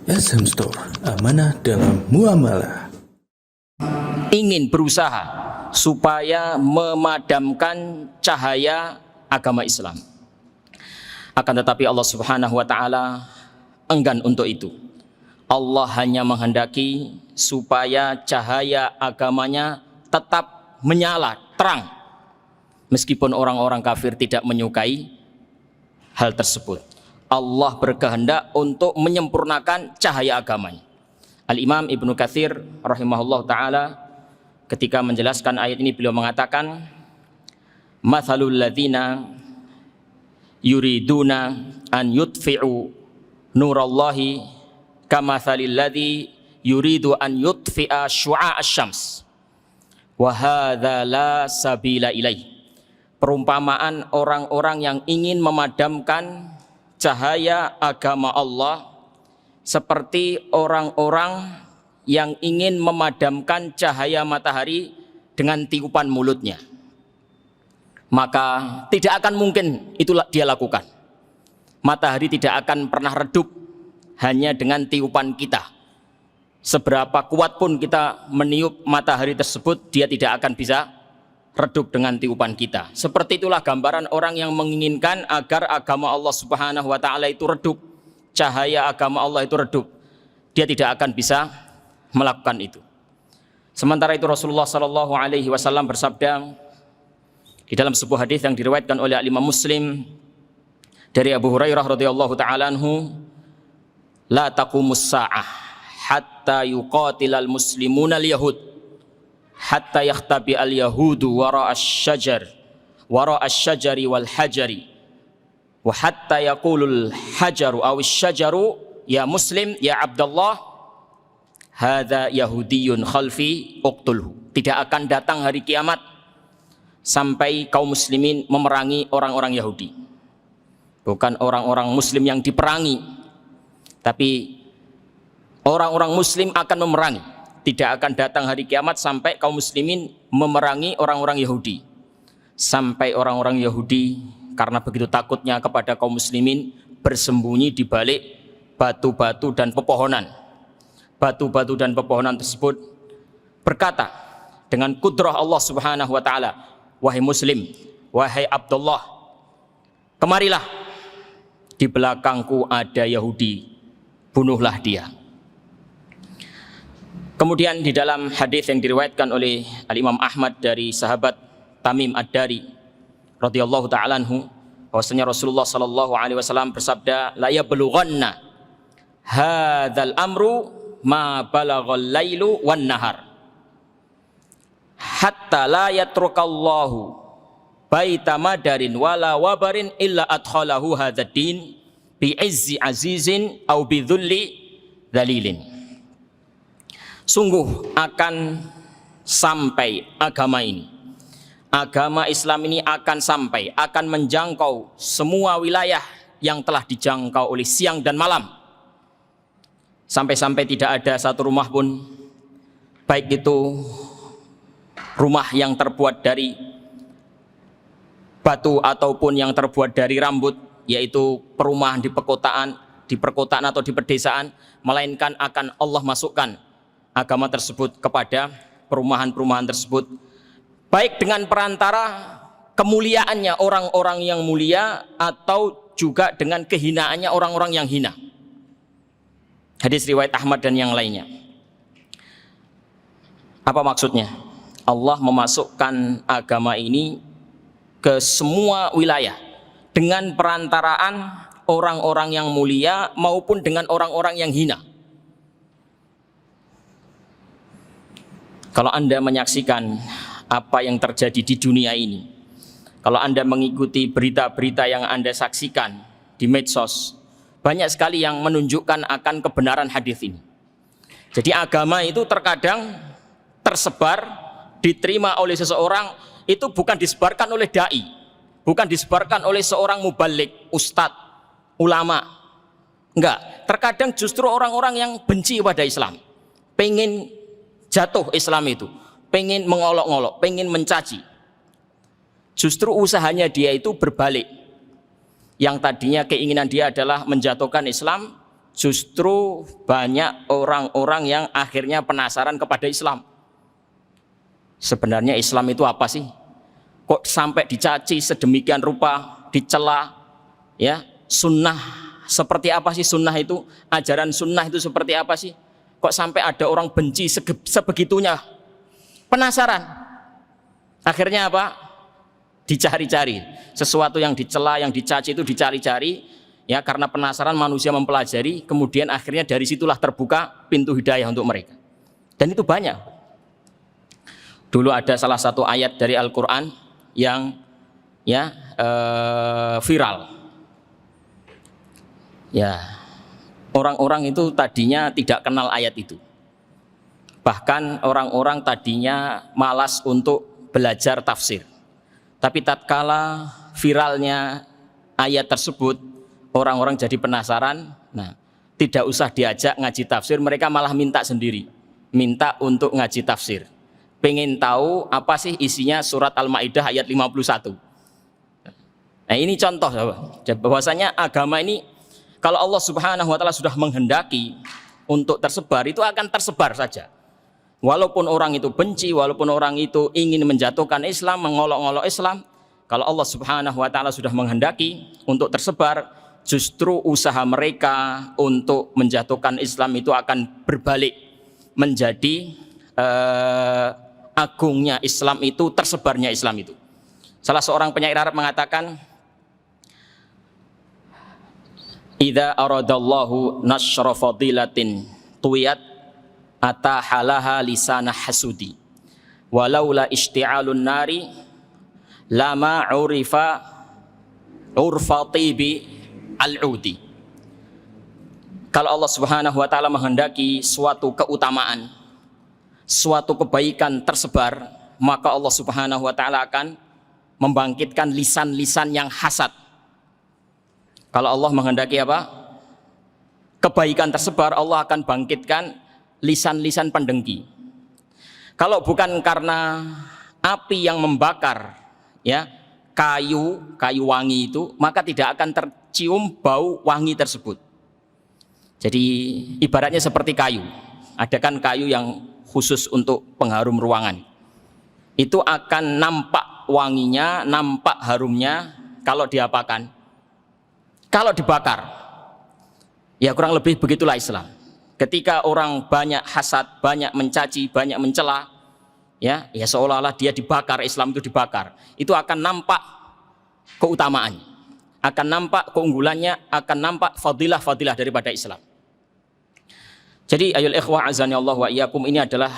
SM Store, amanah dalam muamalah. Ingin berusaha supaya memadamkan cahaya agama Islam. Akan tetapi Allah Subhanahu wa taala enggan untuk itu. Allah hanya menghendaki supaya cahaya agamanya tetap menyala, terang. Meskipun orang-orang kafir tidak menyukai hal tersebut. Allah berkehendak untuk menyempurnakan cahaya agamanya. Al-Imam Ibnu Katsir rahimahullah ta'ala ketika menjelaskan ayat ini beliau mengatakan, mathalul ladzina yuriduna an yutfi'u nurallahi kamathalil ladzi yuridu an yutfi'a syu'a asy-syams wa hadza la sabila ilaih. Perumpamaan orang-orang yang ingin memadamkan cahaya agama Allah seperti orang-orang yang ingin memadamkan cahaya matahari dengan tiupan mulutnya. Maka tidak akan mungkin itu dia lakukan. Matahari tidak akan pernah redup hanya dengan tiupan kita. Seberapa kuat pun kita meniup matahari tersebut, dia tidak akan bisa redup dengan tiupan kita. Seperti itulah gambaran orang yang menginginkan agar agama Allah Subhanahu wa taala itu redup, cahaya agama Allah itu redup. Dia tidak akan bisa melakukan itu. Sementara itu Rasulullah sallallahu alaihi wasallam bersabda di dalam sebuah hadis yang diriwayatkan oleh Imam Muslim dari Abu Hurairah radhiyallahu taala anhu, la taqumus saa'ah hatta yuqatilal muslimuna al-yahud hatta yakhtabi al-yahudu wara asy-syajari wal hajari wa hatta yaqulul hajaru aw asy-syajaru ya muslim ya Abdullah hadza yahudiyyun khalfi uqtulhu. Tidak akan datang hari kiamat sampai kaum muslimin memerangi orang-orang Yahudi. Bukan orang-orang muslim yang diperangi, tapi orang-orang muslim akan memerangi. Tidak akan datang hari kiamat sampai kaum muslimin memerangi orang-orang Yahudi. Sampai orang-orang Yahudi karena begitu takutnya kepada kaum muslimin bersembunyi di balik batu-batu dan pepohonan. Batu-batu dan pepohonan tersebut berkata dengan kudrah Allah Subhanahu wa taala, wahai muslim, wahai Abdullah, kemarilah, di belakangku ada Yahudi, bunuhlah dia. Kemudian di dalam hadis yang diriwayatkan oleh Al-Imam Ahmad dari sahabat Tamim Ad-Dari radhiyallahu ta'ala anhu, bahwasanya Rasulullah sallallahu alaihi wasallam bersabda, la yablughanna hadzal amru ma balaghal lailu wan nahar hatta la yatrukallahu baita madarin wala wabarin illa adkhalahu hadzal din bi izzi azizin au bi dhulli dzalilin. Sungguh akan sampai agama ini, agama Islam ini akan sampai, akan menjangkau semua wilayah yang telah dijangkau oleh siang dan malam. Sampai-sampai tidak ada satu rumah pun, baik itu rumah yang terbuat dari batu ataupun yang terbuat dari rambut, yaitu perumahan di perkotaan atau di pedesaan, melainkan akan Allah masukkan agama tersebut kepada perumahan-perumahan tersebut, baik dengan perantara kemuliaannya orang-orang yang mulia atau juga dengan kehinaannya orang-orang yang hina. Hadis riwayat Ahmad dan yang lainnya. Apa maksudnya? Allah memasukkan agama ini ke semua wilayah dengan perantaraan orang-orang yang mulia maupun dengan orang-orang yang hina. Kalau Anda menyaksikan apa yang terjadi di dunia ini, kalau Anda mengikuti berita-berita yang Anda saksikan di medsos, banyak sekali yang menunjukkan akan kebenaran hadis ini. Jadi agama itu terkadang tersebar, diterima oleh seseorang, itu bukan disebarkan oleh dai, bukan disebarkan oleh seorang mubalik, ustadz, ulama. Enggak, terkadang justru orang-orang yang benci pada Islam, pengen jatuh Islam itu, pengen mengolok-olok, pengen mencaci. Justru usahanya dia itu berbalik. Yang tadinya keinginan dia adalah menjatuhkan Islam, justru banyak orang-orang yang akhirnya penasaran kepada Islam. Sebenarnya Islam itu apa sih? Kok sampai dicaci sedemikian rupa, dicela, ya? Sunnah seperti apa sih sunnah itu? Ajaran sunnah itu seperti apa sih? Kok sampai ada orang benci sebegitunya? Penasaran. Akhirnya apa? Dicari-cari. Sesuatu yang dicela, yang dicaci itu dicari-cari, ya, karena penasaran manusia mempelajari, kemudian akhirnya dari situlah terbuka pintu hidayah untuk mereka. Dan itu banyak. Dulu ada salah satu ayat dari Al-Quran yang viral. Ya, orang-orang itu tadinya tidak kenal ayat itu. Bahkan orang-orang tadinya malas untuk belajar tafsir. Tapi tatkala viralnya ayat tersebut, orang-orang jadi penasaran. Nah, tidak usah diajak ngaji tafsir, mereka malah minta sendiri. Minta untuk ngaji tafsir. Pengen tahu apa sih isinya surat Al-Maidah ayat 51. Nah, ini contoh bahwasanya agama ini kalau Allah Subhanahu wa taala sudah menghendaki untuk tersebar, itu akan tersebar saja. Walaupun orang itu benci, walaupun orang itu ingin menjatuhkan Islam, mengolok-olok Islam, kalau Allah Subhanahu wa taala sudah menghendaki untuk tersebar, justru usaha mereka untuk menjatuhkan Islam itu akan berbalik menjadi agungnya Islam itu, tersebarnya Islam itu. Salah seorang penyair Arab mengatakan, idza aradallahu nasyra fadilatin tuyat atahalaha lisanah hasudi walaula isti'alun nari lama urifa urfatibi al-udi. Kalau Allah Subhanahu wa taala menghendaki suatu keutamaan, suatu kebaikan tersebar, maka Allah Subhanahu wa taala akan membangkitkan lisan-lisan yang hasad. Kalau Allah menghendaki apa? Kebaikan tersebar, Allah akan bangkitkan lisan-lisan pendengki. Kalau bukan karena api yang membakar, ya, kayu wangi itu, maka tidak akan tercium bau wangi tersebut. Jadi ibaratnya seperti kayu. Ada kan kayu yang khusus untuk pengharum ruangan. Itu akan nampak wanginya, nampak harumnya kalau diapakan? Kalau dibakar. Ya kurang lebih begitulah Islam. Ketika orang banyak hasad, banyak mencaci, banyak mencela, ya seolah-olah dia dibakar, Islam itu dibakar. Itu akan nampak keutamaannya, akan nampak keunggulannya, akan nampak fadilah-fadilah daripada Islam. Jadi ayol ikhwah azani Allah wa iyyakum, ini adalah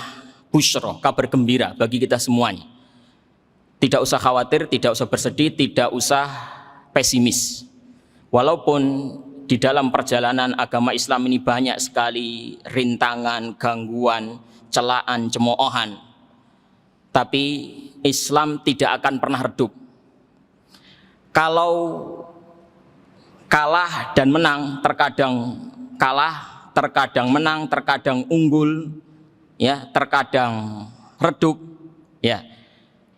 busyra, kabar gembira bagi kita semuanya. Tidak usah khawatir, tidak usah bersedih, tidak usah pesimis. Walaupun di dalam perjalanan agama Islam ini banyak sekali rintangan, gangguan, celaan, cemoohan, tapi Islam tidak akan pernah redup. Kalau kalah dan menang, terkadang kalah, terkadang menang, terkadang unggul, ya, terkadang redup, ya,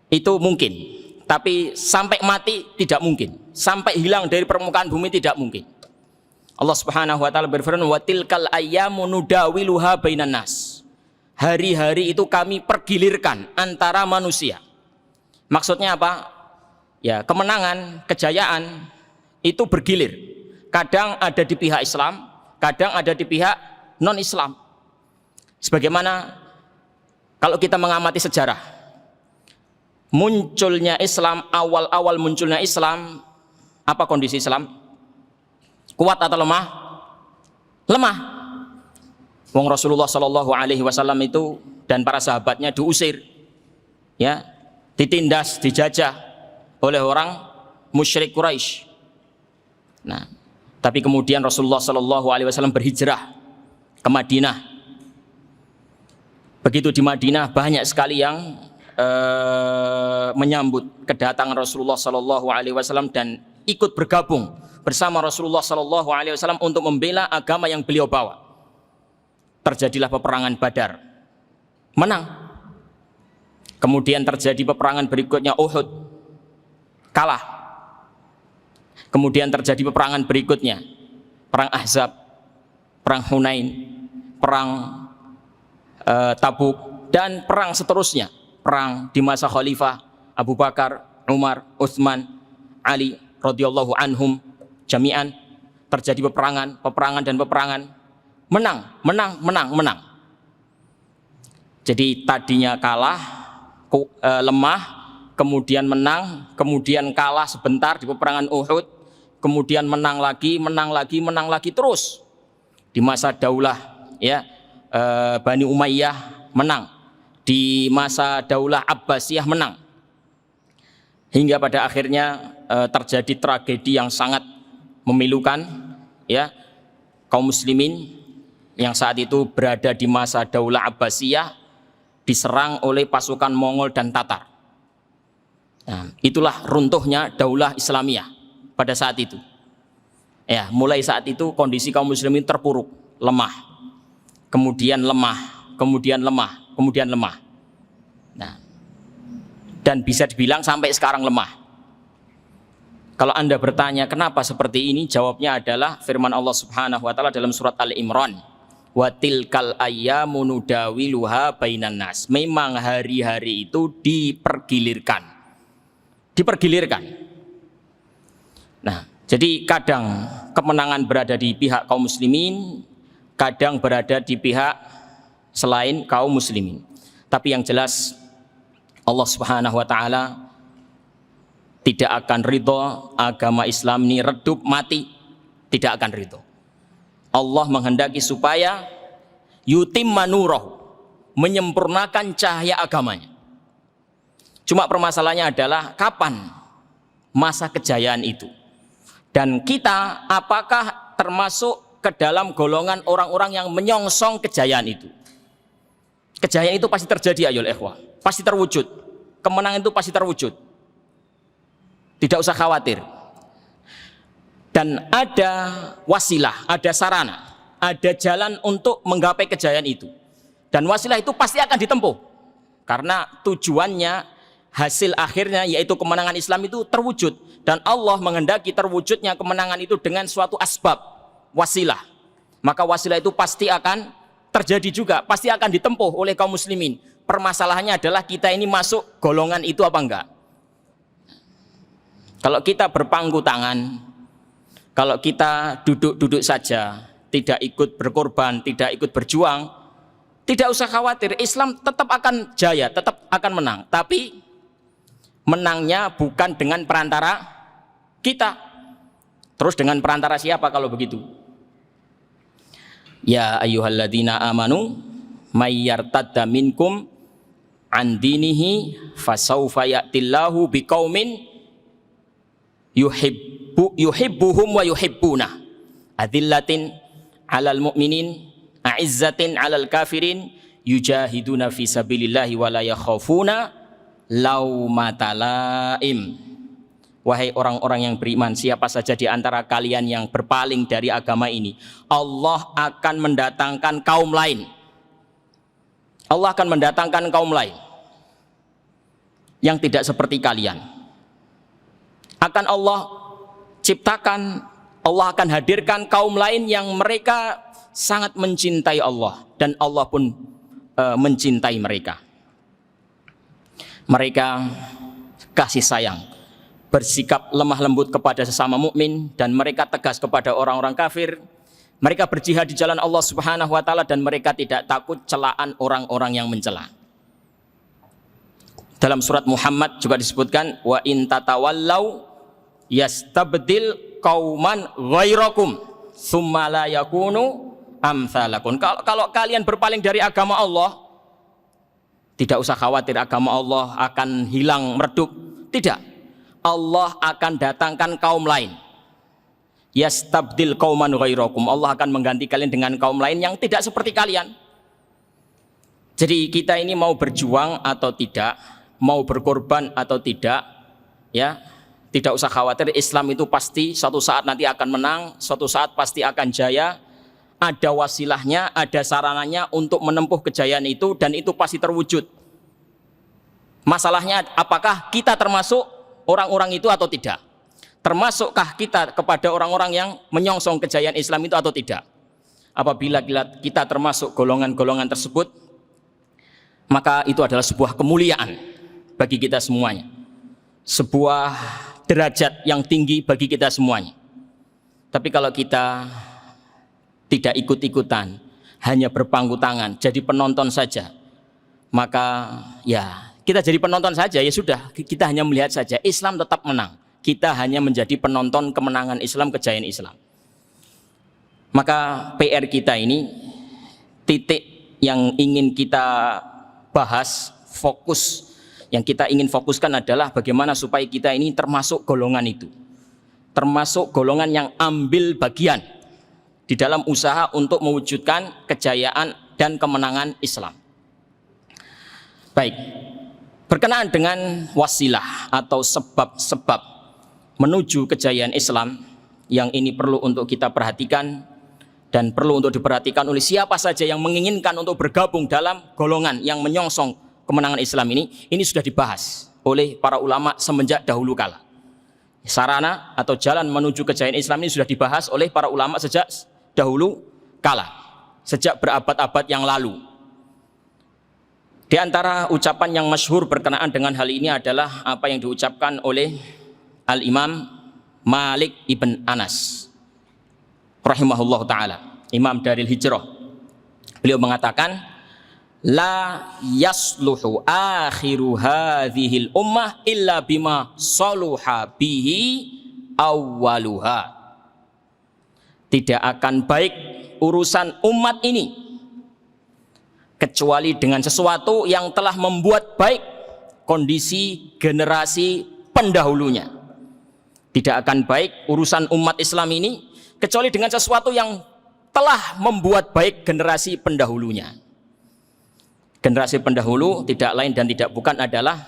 itu mungkin. Tapi sampai mati tidak mungkin, sampai hilang dari permukaan bumi tidak mungkin. Allah Subhanahu wa taala berfirman, wa tilkal ayyamu nudawiluha bainan nas. Hari-hari itu kami pergilirkan antara manusia. Maksudnya apa? Ya, kemenangan, kejayaan itu bergilir. Kadang ada di pihak Islam, kadang ada di pihak non-Islam. Sebagaimana kalau kita mengamati sejarah, munculnya Islam, awal-awal munculnya Islam, apa kondisi Islam? Kuat atau lemah? Lemah. Wong Rasulullah Shallallahu Alaihi Wasallam itu dan para sahabatnya diusir, ya, ditindas, dijajah oleh orang musyrik Quraisy. Nah, tapi kemudian Rasulullah Shallallahu Alaihi Wasallam berhijrah ke Madinah. Begitu di Madinah banyak sekali yang menyambut kedatangan Rasulullah Shallallahu Alaihi Wasallam dan ikut bergabung bersama Rasulullah Shallallahu Alaihi Wasallam untuk membela agama yang beliau bawa. Terjadilah peperangan Badar, menang. Kemudian terjadi peperangan berikutnya Uhud, kalah. Kemudian terjadi peperangan berikutnya, perang Ahzab, perang Hunain, perang Tabuk, dan perang seterusnya, perang di masa Khalifah Abu Bakar, Umar, Utsman, Ali radhiyallahu anhum jami'an. Terjadi peperangan dan peperangan, menang. Jadi tadinya kalah, lemah, kemudian menang, kemudian kalah sebentar di peperangan Uhud, kemudian menang lagi terus. Di masa daulah ya Bani Umayyah menang, di masa daulah Abbasiyah menang, hingga pada akhirnya terjadi tragedi yang sangat memilukan, ya, kaum muslimin yang saat itu berada di masa daulah Abbasiyah diserang oleh pasukan Mongol dan Tatar. Nah, itulah runtuhnya daulah Islamiyah pada saat itu. Ya, mulai saat itu kondisi kaum muslimin terpuruk, lemah, kemudian lemah. Nah, dan bisa dibilang sampai sekarang lemah. Kalau Anda bertanya kenapa seperti ini, jawabnya adalah firman Allah Subhanahu wa taala dalam surat Al-Imran, wa tilkal ayyamu nudawiluha bainan nas. Memang hari-hari itu dipergilirkan. Nah, jadi kadang kemenangan berada di pihak kaum muslimin, kadang berada di pihak selain kaum muslimin. Tapi yang jelas Allah Subhanahu wa taala tidak akan ridho agama Islam ini redup mati, tidak akan ridho. Allah menghendaki supaya yutimma nurahu, menyempurnakan cahaya agamanya. Cuma permasalahannya adalah kapan masa kejayaan itu, dan kita apakah termasuk ke dalam golongan orang-orang yang menyongsong kejayaan itu. Kejayaan itu pasti terjadi ayoul ikhwah, pasti terwujud, kemenangan itu pasti terwujud. Tidak usah khawatir. Dan ada wasilah, ada sarana, ada jalan untuk menggapai kejayaan itu. Dan wasilah itu pasti akan ditempuh. Karena tujuannya, hasil akhirnya yaitu kemenangan Islam itu terwujud. Dan Allah menghendaki terwujudnya kemenangan itu dengan suatu asbab, wasilah. Maka wasilah itu pasti akan terjadi juga, pasti akan ditempuh oleh kaum muslimin. Permasalahannya adalah kita ini masuk golongan itu apa enggak. Kalau kita berpangku tangan, kalau kita duduk-duduk saja, tidak ikut berkorban, tidak ikut berjuang, tidak usah khawatir, Islam tetap akan jaya, tetap akan menang. Tapi menangnya bukan dengan perantara kita. Terus dengan perantara siapa kalau begitu? Ya ayyuhalladzina amanu may yartadda minkum an dinihi fasawfa ya'tillahu biqaumin yuhibbuhum wa yuhibbuna adillatin 'alal mu'minin a'izzatin 'alal kafirin yujahiduna fi sabilillahi wa la yakhafuna laumata laim. Wahai orang-orang yang beriman, siapa saja di antara kalian yang berpaling dari agama ini, Allah akan mendatangkan kaum lain. Allah akan mendatangkan kaum lain yang tidak seperti kalian. Akan Allah ciptakan, Allah akan hadirkan kaum lain yang mereka sangat mencintai Allah, dan Allah pun mencintai mereka. Mereka kasih sayang, bersikap lemah lembut kepada sesama mukmin, dan mereka tegas kepada orang-orang kafir. Mereka berjihad di jalan Allah Subhanahu wa taala, dan mereka tidak takut celaan orang-orang yang mencela. Dalam surat Muhammad juga disebutkan, wa in tatawallau yastabdil qauman ghairakum tsumma la yakunu amsalakum. Kalau kalian berpaling dari agama Allah, tidak usah khawatir agama Allah akan hilang meredup. Tidak. Allah akan datangkan kaum lain. Yastabdil qauman ghairakum. Allah akan mengganti kalian dengan kaum lain yang tidak seperti kalian. Jadi kita ini mau berjuang atau tidak, mau berkorban atau tidak, ya, tidak usah khawatir. Islam itu pasti suatu saat nanti akan menang, suatu saat pasti akan jaya. Ada wasilahnya, ada sarananya untuk menempuh kejayaan itu, dan itu pasti terwujud. Masalahnya apakah kita termasuk orang-orang itu atau tidak? Termasukkah kita kepada orang-orang yang menyongsong kejayaan Islam itu atau tidak? Apabila kita termasuk golongan-golongan tersebut, maka itu adalah sebuah kemuliaan bagi kita semuanya. Sebuah derajat yang tinggi bagi kita semuanya. Tapi kalau kita tidak ikut-ikutan, hanya berpangku tangan, jadi penonton saja, maka ya kita jadi penonton saja, ya sudah, kita hanya melihat saja. Islam tetap menang. Kita hanya menjadi penonton kemenangan Islam, kejayaan Islam. Maka PR kita ini, titik yang ingin kita bahas, fokus yang kita ingin fokuskan adalah bagaimana supaya kita ini termasuk golongan itu, termasuk golongan yang ambil bagian di dalam usaha untuk mewujudkan kejayaan dan kemenangan Islam. Baik, berkenaan dengan wasilah atau sebab-sebab menuju kejayaan Islam, yang ini perlu untuk kita perhatikan dan perlu untuk diperhatikan oleh siapa saja yang menginginkan untuk bergabung dalam golongan yang menyongsong kemenangan Islam ini sudah dibahas oleh para ulama semenjak dahulu kala. Sarana atau jalan menuju kejayaan Islam ini sudah dibahas oleh para ulama sejak dahulu kala, sejak berabad-abad yang lalu. Di antara ucapan yang masyhur berkenaan dengan hal ini adalah apa yang diucapkan oleh Al-Imam Malik ibn Anas rahimahullah ta'ala, Imam Daril Hijrah. Beliau mengatakan, la yasluhu akhiru hadhil ummah illa bima saluha bihi awwaluha. Tidak akan baik urusan umat ini kecuali dengan sesuatu yang telah membuat baik kondisi generasi pendahulunya. Tidak akan baik urusan umat Islam ini kecuali dengan sesuatu yang telah membuat baik generasi pendahulunya. Generasi pendahulu tidak lain dan tidak bukan adalah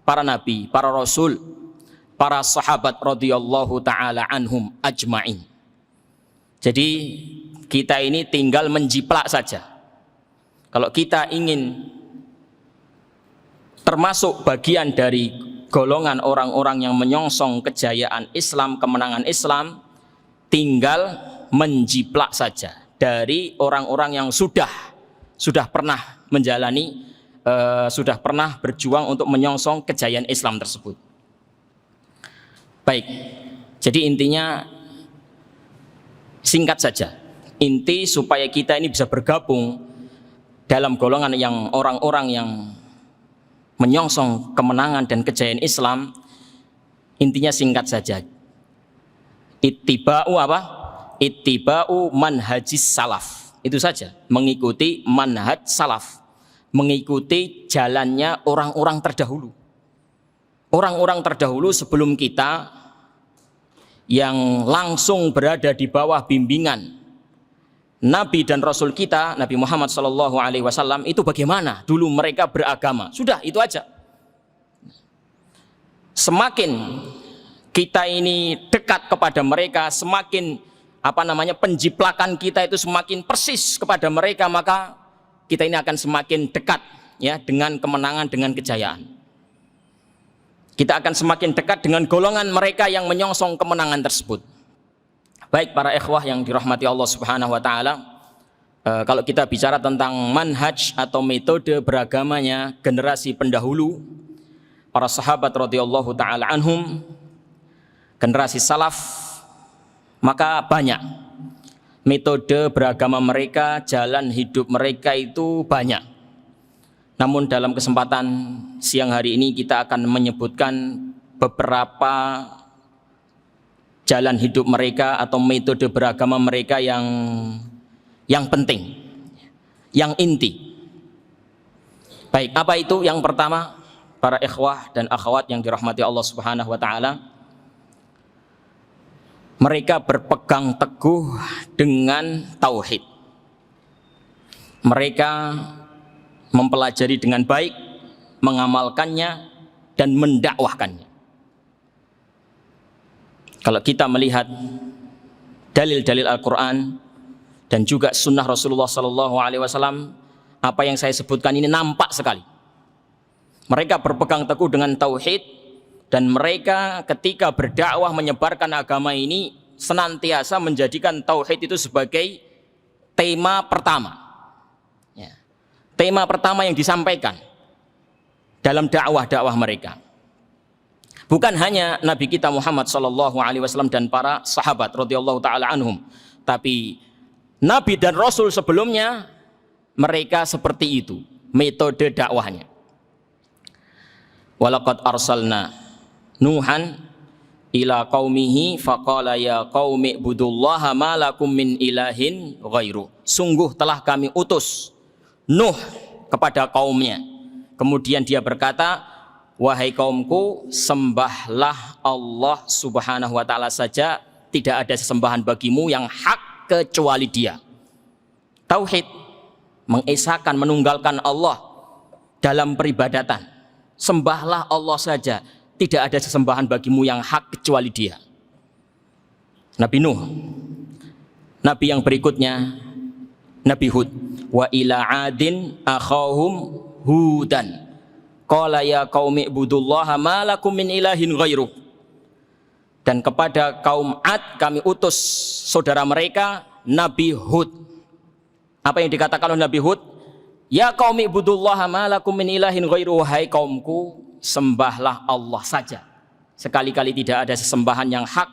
para nabi, para rasul, para sahabat radhiyallahu taala anhum ajmain. Jadi kita ini tinggal menjiplak saja. Kalau kita ingin termasuk bagian dari golongan orang-orang yang menyongsong kejayaan Islam, kemenangan Islam, tinggal menjiplak saja dari orang-orang yang sudah pernah menjalani, sudah pernah berjuang untuk menyongsong kejayaan Islam tersebut. Baik, jadi intinya singkat saja, inti supaya kita ini bisa bergabung dalam golongan yang orang-orang yang menyongsong kemenangan dan kejayaan Islam, intinya singkat saja. Ittiba'u apa? Ittiba'u manhajis salaf. Itu saja, mengikuti manhaj salaf, mengikuti jalannya orang-orang terdahulu. Orang-orang terdahulu sebelum kita yang langsung berada di bawah bimbingan Nabi dan Rasul kita, Nabi Muhammad SAW, itu bagaimana dulu mereka beragama. Sudah, itu aja. Semakin kita ini dekat kepada mereka, semakin penjiplakan kita itu semakin persis kepada mereka, maka kita ini akan semakin dekat ya dengan kemenangan, dengan kejayaan. Kita akan semakin dekat dengan golongan mereka yang menyongsong kemenangan tersebut. Baik para ikhwah yang dirahmati Allah Subhanahu wa taala, kalau kita bicara tentang manhaj atau metode beragamanya generasi pendahulu, para sahabat radhiyallahu taala anhum, generasi salaf, maka banyak metode beragama mereka, jalan hidup mereka itu banyak. Namun dalam kesempatan siang hari ini kita akan menyebutkan beberapa jalan hidup mereka atau metode beragama mereka yang penting, yang inti. Baik, apa itu? Yang pertama, para ikhwah dan akhwat yang dirahmati Allah Subhanahu wa taala, mereka berpegang teguh dengan tauhid. Mereka mempelajari dengan baik, mengamalkannya dan mendakwahkannya. Kalau kita melihat dalil-dalil Al-Quran dan juga sunnah Rasulullah SAW, apa yang saya sebutkan ini nampak sekali. Mereka berpegang teguh dengan tauhid, dan mereka ketika berdakwah menyebarkan agama ini senantiasa menjadikan tauhid itu sebagai tema pertama. Ya. Tema pertama yang disampaikan dalam dakwah mereka. Bukan hanya Nabi kita Muhammad SAW dan para sahabat radhiyallahu taala anhum, tapi Nabi dan Rasul sebelumnya mereka seperti itu metode dakwahnya. Walaqad arsalna Nuhan ila qaumihi faqala ya qaumi ibudullaha ma lakum min ilahin ghairu. Sungguh telah kami utus Nuh kepada kaumnya. Kemudian dia berkata, wahai kaumku, sembahlah Allah Subhanahu wa taala saja, tidak ada sesembahan bagimu yang hak kecuali Dia. Tauhid, mengesahkan, menunggalkan Allah dalam peribadatan. Sembahlah Allah saja, tidak ada sesembahan bagimu yang hak kecuali Dia. Nabi Nuh. Nabi yang berikutnya Nabi Hud. Wa ila adin akhahum hudan. Qala ya qaumi ibudullaha ma lakum min ilahin ghairu. Dan kepada kaum Ad kami utus saudara mereka Nabi Hud. Apa yang dikatakan oleh Nabi Hud? Ya qaumi ibudullaha ma lakum min ilahin ghairu. Wahai kaumku, sembahlah Allah saja. Sekali-kali tidak ada sesembahan yang hak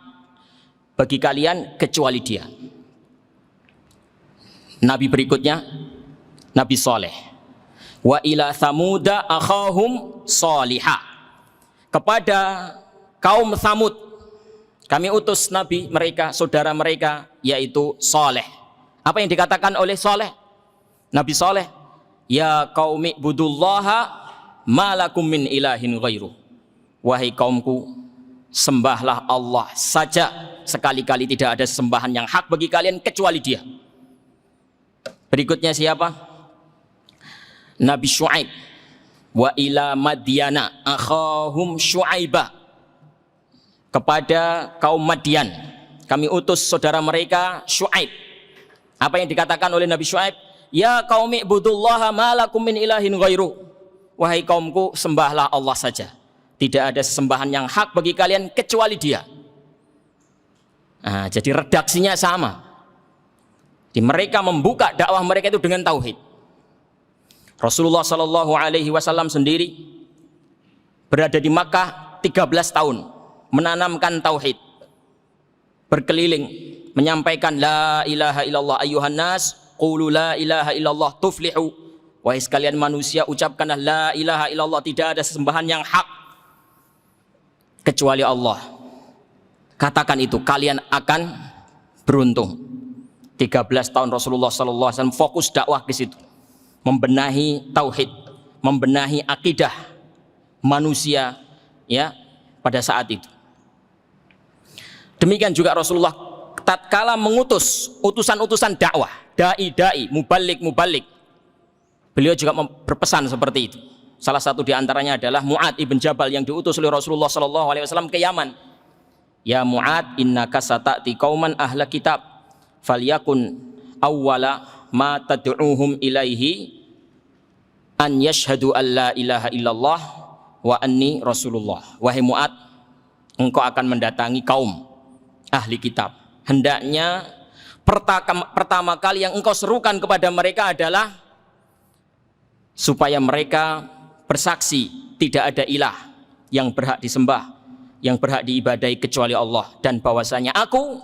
bagi kalian kecuali Dia. Nabi berikutnya Nabi Saleh. Wa ila Thamuda akhahum Salihah. Kepada kaum Thamud kami utus Nabi mereka, saudara mereka, yaitu Saleh. Apa yang dikatakan oleh Saleh? Nabi Saleh, ya qaumi budullaha ma lakum min ilahin ghairu. Wahai kaumku, sembahlah Allah saja, sekali-kali tidak ada sembahan yang hak bagi kalian kecuali Dia. Berikutnya siapa? Nabi Syuaib. Wa ila Madyana akhahum Syuaiba. Kepada kaum Madian kami utus saudara mereka Syuaib. Apa yang dikatakan oleh Nabi Syuaib? Ya qaumi ibudullaha ma lakum min ilahin ghairu. Wahai kaumku, sembahlah Allah saja, tidak ada sesembahan yang hak bagi kalian kecuali Dia. Nah, jadi redaksinya sama. Di mereka membuka dakwah mereka itu dengan tauhid. Rasulullah SAW sendiri berada di Makkah 13 tahun menanamkan tauhid, berkeliling menyampaikan la ilaha illallah ayyuhan nas qulu la ilaha illallah tuflihu. Wahai sekalian manusia, ucapkanlah la ilaha illallah, tidak ada sesembahan yang hak kecuali Allah. Katakan itu, kalian akan beruntung. 13 tahun Rasulullah SAW fokus dakwah ke situ, membenahi tauhid, membenahi akidah manusia ya pada saat itu. Demikian juga Rasulullah tatkala mengutus utusan-utusan dakwah, dai-dai, mubalik, beliau juga berpesan seperti itu. Salah satu di antaranya adalah Mu'ad ibn Jabal yang diutus oleh Rasulullah SAW ke Yaman. Ya Mu'ad, innaka sata'ti qauman ahla kitab, falyakun awwala ma tad'uuhum ilaihi an yashhadu an la ilaha illallah wa anni rasulullah. Wahai Mu'ad, engkau akan mendatangi kaum ahli kitab. Hendaknya pertama kali yang engkau serukan kepada mereka adalah supaya mereka bersaksi tidak ada ilah yang berhak disembah, yang berhak diibadahi kecuali Allah, dan bahwasanya aku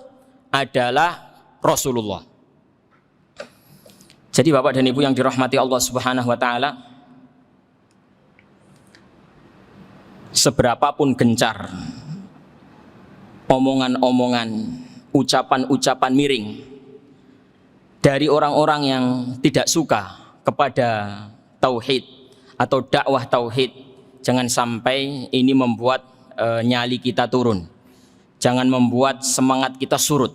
adalah Rasulullah. Jadi Bapak dan Ibu yang dirahmati Allah Subhanahu wa taala, seberapapun gencar omongan-omongan, ucapan-ucapan miring dari orang-orang yang tidak suka kepada tauhid atau dakwah tauhid, jangan sampai ini membuat nyali kita turun, jangan membuat semangat kita surut.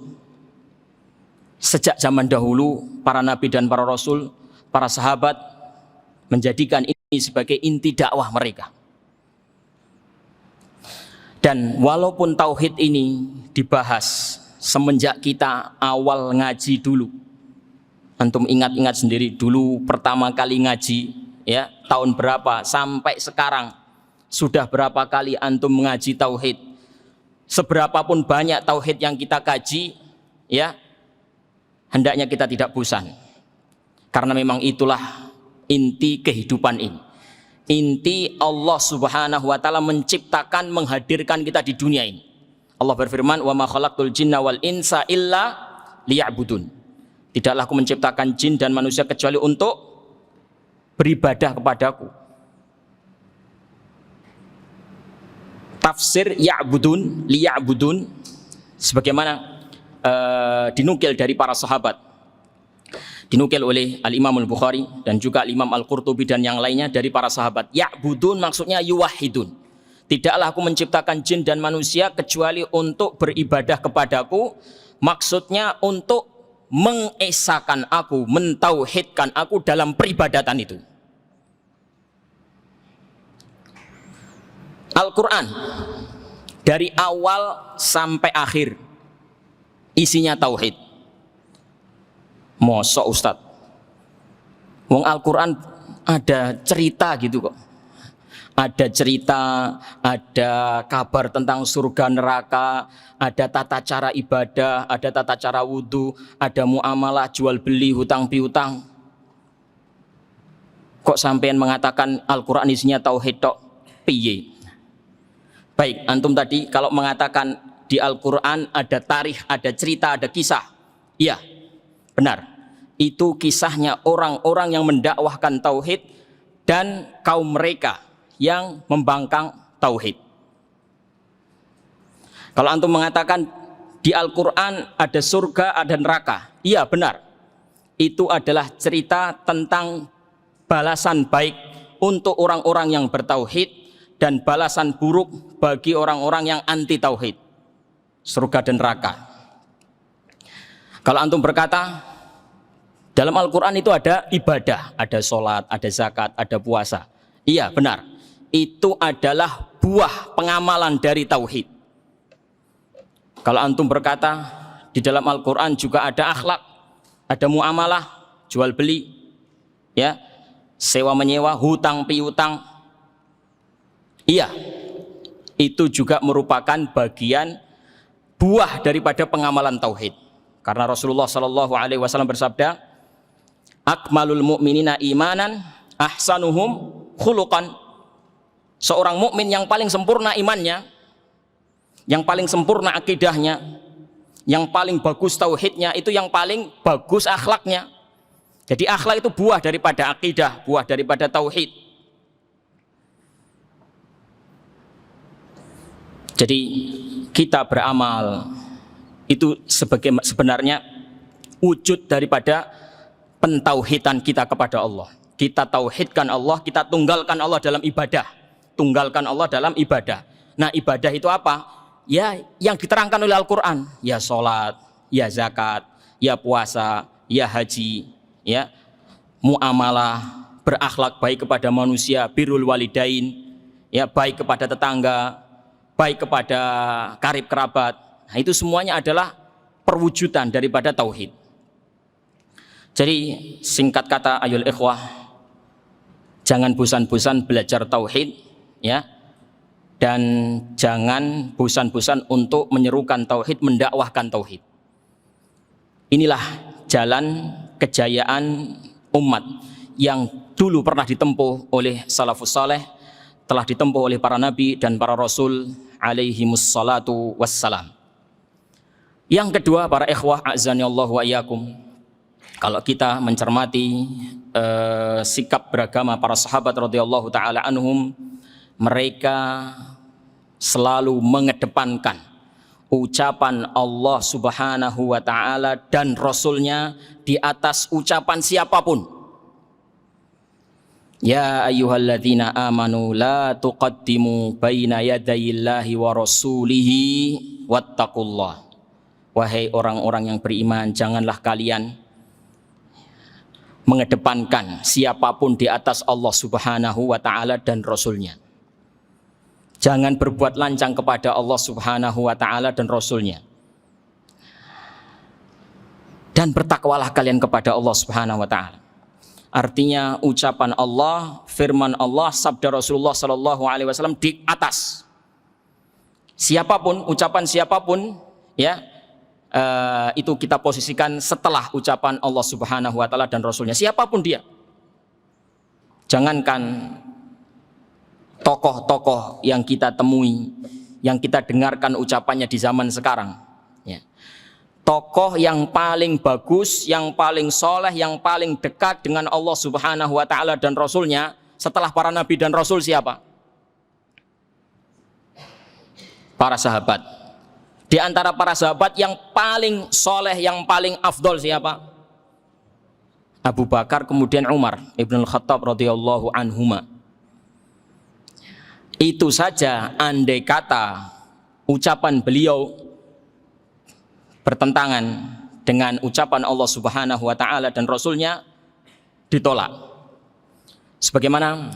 Sejak zaman dahulu para nabi dan para rasul, para sahabat menjadikan ini sebagai inti dakwah mereka. Dan walaupun tauhid ini dibahas semenjak kita awal ngaji dulu, antum ingat-ingat sendiri dulu pertama kali ngaji ya tahun berapa sampai sekarang, sudah berapa kali antum mengaji tauhid, seberapapun banyak tauhid yang kita kaji ya, hendaknya kita tidak bosan. Karena memang itulah inti kehidupan ini. Inti Allah Subhanahu wa taala menciptakan, menghadirkan kita di dunia ini. Allah berfirman, "Wa ma khalaqtul jinna wal insa illa liya'budun." Tidaklah aku menciptakan jin dan manusia kecuali untuk beribadah kepadaku. Tafsir ya'budun, liya'budun sebagaimana dinukil dari para sahabat, dinukil oleh Al-Imam Al-Bukhari dan juga Al-Imam Al-Qurtubi dan yang lainnya dari para sahabat. Ya'budun maksudnya yuwahidun. Tidaklah aku menciptakan jin dan manusia kecuali untuk beribadah kepadaku. Maksudnya untuk mengesakan aku, mentauhidkan aku dalam peribadatan itu. Al-Quran dari awal sampai akhir isinya tauhid. Mosok Ustadz, wong Al-Quran ada cerita gitu kok. Ada cerita, ada kabar tentang surga neraka, ada tata cara ibadah, ada tata cara wudhu, ada muamalah, jual beli, hutang piutang. Kok sampean mengatakan Al-Quran isinya tauhid tok? Piye? Baik, antum tadi kalau mengatakan di Al-Quran ada tarikh, ada cerita, ada kisah. Iya, benar. Itu kisahnya orang-orang yang mendakwahkan tauhid dan kaum mereka yang membangkang tauhid. Kalau antum mengatakan di Al-Quran ada surga, ada neraka, iya benar. Itu adalah cerita tentang balasan baik untuk orang-orang yang bertauhid dan balasan buruk bagi orang-orang yang anti tauhid. Surga dan neraka. Kalau antum berkata dalam Al-Quran itu ada ibadah, ada sholat, ada zakat, ada puasa. Iya benar. Itu adalah buah pengamalan dari tauhid. Kalau antum berkata di dalam Al-Quran juga ada akhlak, ada muamalah, jual beli, ya, sewa menyewa, hutang piutang. Iya, itu juga merupakan bagian buah daripada pengamalan tauhid. Karena Rasulullah SAW bersabda, "Akmalul mu'minina imanan, ahsanuhum khuluqan." Seorang mukmin yang paling sempurna imannya, yang paling sempurna akidahnya, yang paling bagus tauhidnya, itu yang paling bagus akhlaknya. Jadi akhlak itu buah daripada akidah, buah daripada tauhid. Jadi kita beramal itu sebenarnya wujud daripada pentauhidan kita kepada Allah. Kita tauhidkan Allah, kita tunggalkan Allah dalam ibadah. Tunggalkan Allah dalam ibadah. Nah, ibadah itu apa? Ya, yang diterangkan oleh Al-Quran. Ya sholat, ya zakat, ya puasa, ya haji, ya muamalah, berakhlak baik kepada manusia, birrul walidain, ya baik kepada tetangga, baik kepada karib kerabat. Nah, itu semuanya adalah perwujudan daripada tauhid. Jadi singkat kata ayol ikhwah, jangan bosan-bosan belajar tauhid, ya, dan jangan bosan-bosan untuk menyerukan tauhid, mendakwahkan tauhid. Inilah jalan kejayaan umat yang dulu pernah ditempuh oleh salafus saleh, telah ditempuh oleh para nabi dan para rasul alaihimus salatu wassalam. Yang kedua, para ikhwah a'zanillahu wa iyyakum, kalau kita mencermati sikap beragama para sahabat radhiyallahu taala anhum, mereka selalu mengedepankan ucapan Allah Subhanahu wa taala dan Rasulnya di atas ucapan siapapun. Ya ayyuhalladzina amanu la tuqaddimu baina yadayillahi wa rasulihi wattaqullah. Wahai orang-orang yang beriman, janganlah kalian mengedepankan siapapun di atas Allah Subhanahu wa taala dan Rasulnya. Jangan berbuat lancang kepada Allah Subhanahu wa taala dan Rasulnya. Dan bertakwalah kalian kepada Allah Subhanahu wa taala. Artinya ucapan Allah, firman Allah, sabda Rasulullah sallallahu alaihi wasallam di atas. Siapapun, ucapan siapapun, ya, itu kita posisikan setelah ucapan Allah Subhanahu wa taala dan Rasulnya, siapapun dia. Jangankan tokoh-tokoh yang kita temui, yang kita dengarkan ucapannya di zaman sekarang, ya. Tokoh yang paling bagus, yang paling soleh, yang paling dekat dengan Allah Subhanahu wa taala dan Rasulnya setelah para nabi dan rasul siapa? Para sahabat. Di antara para sahabat yang paling soleh, yang paling afdol siapa? Abu Bakar, kemudian Umar Ibn Khattab radhiyallahu anhuma. Itu saja andai kata ucapan beliau bertentangan dengan ucapan Allah Subhanahu wa taala dan Rasulnya, ditolak. Sebagaimana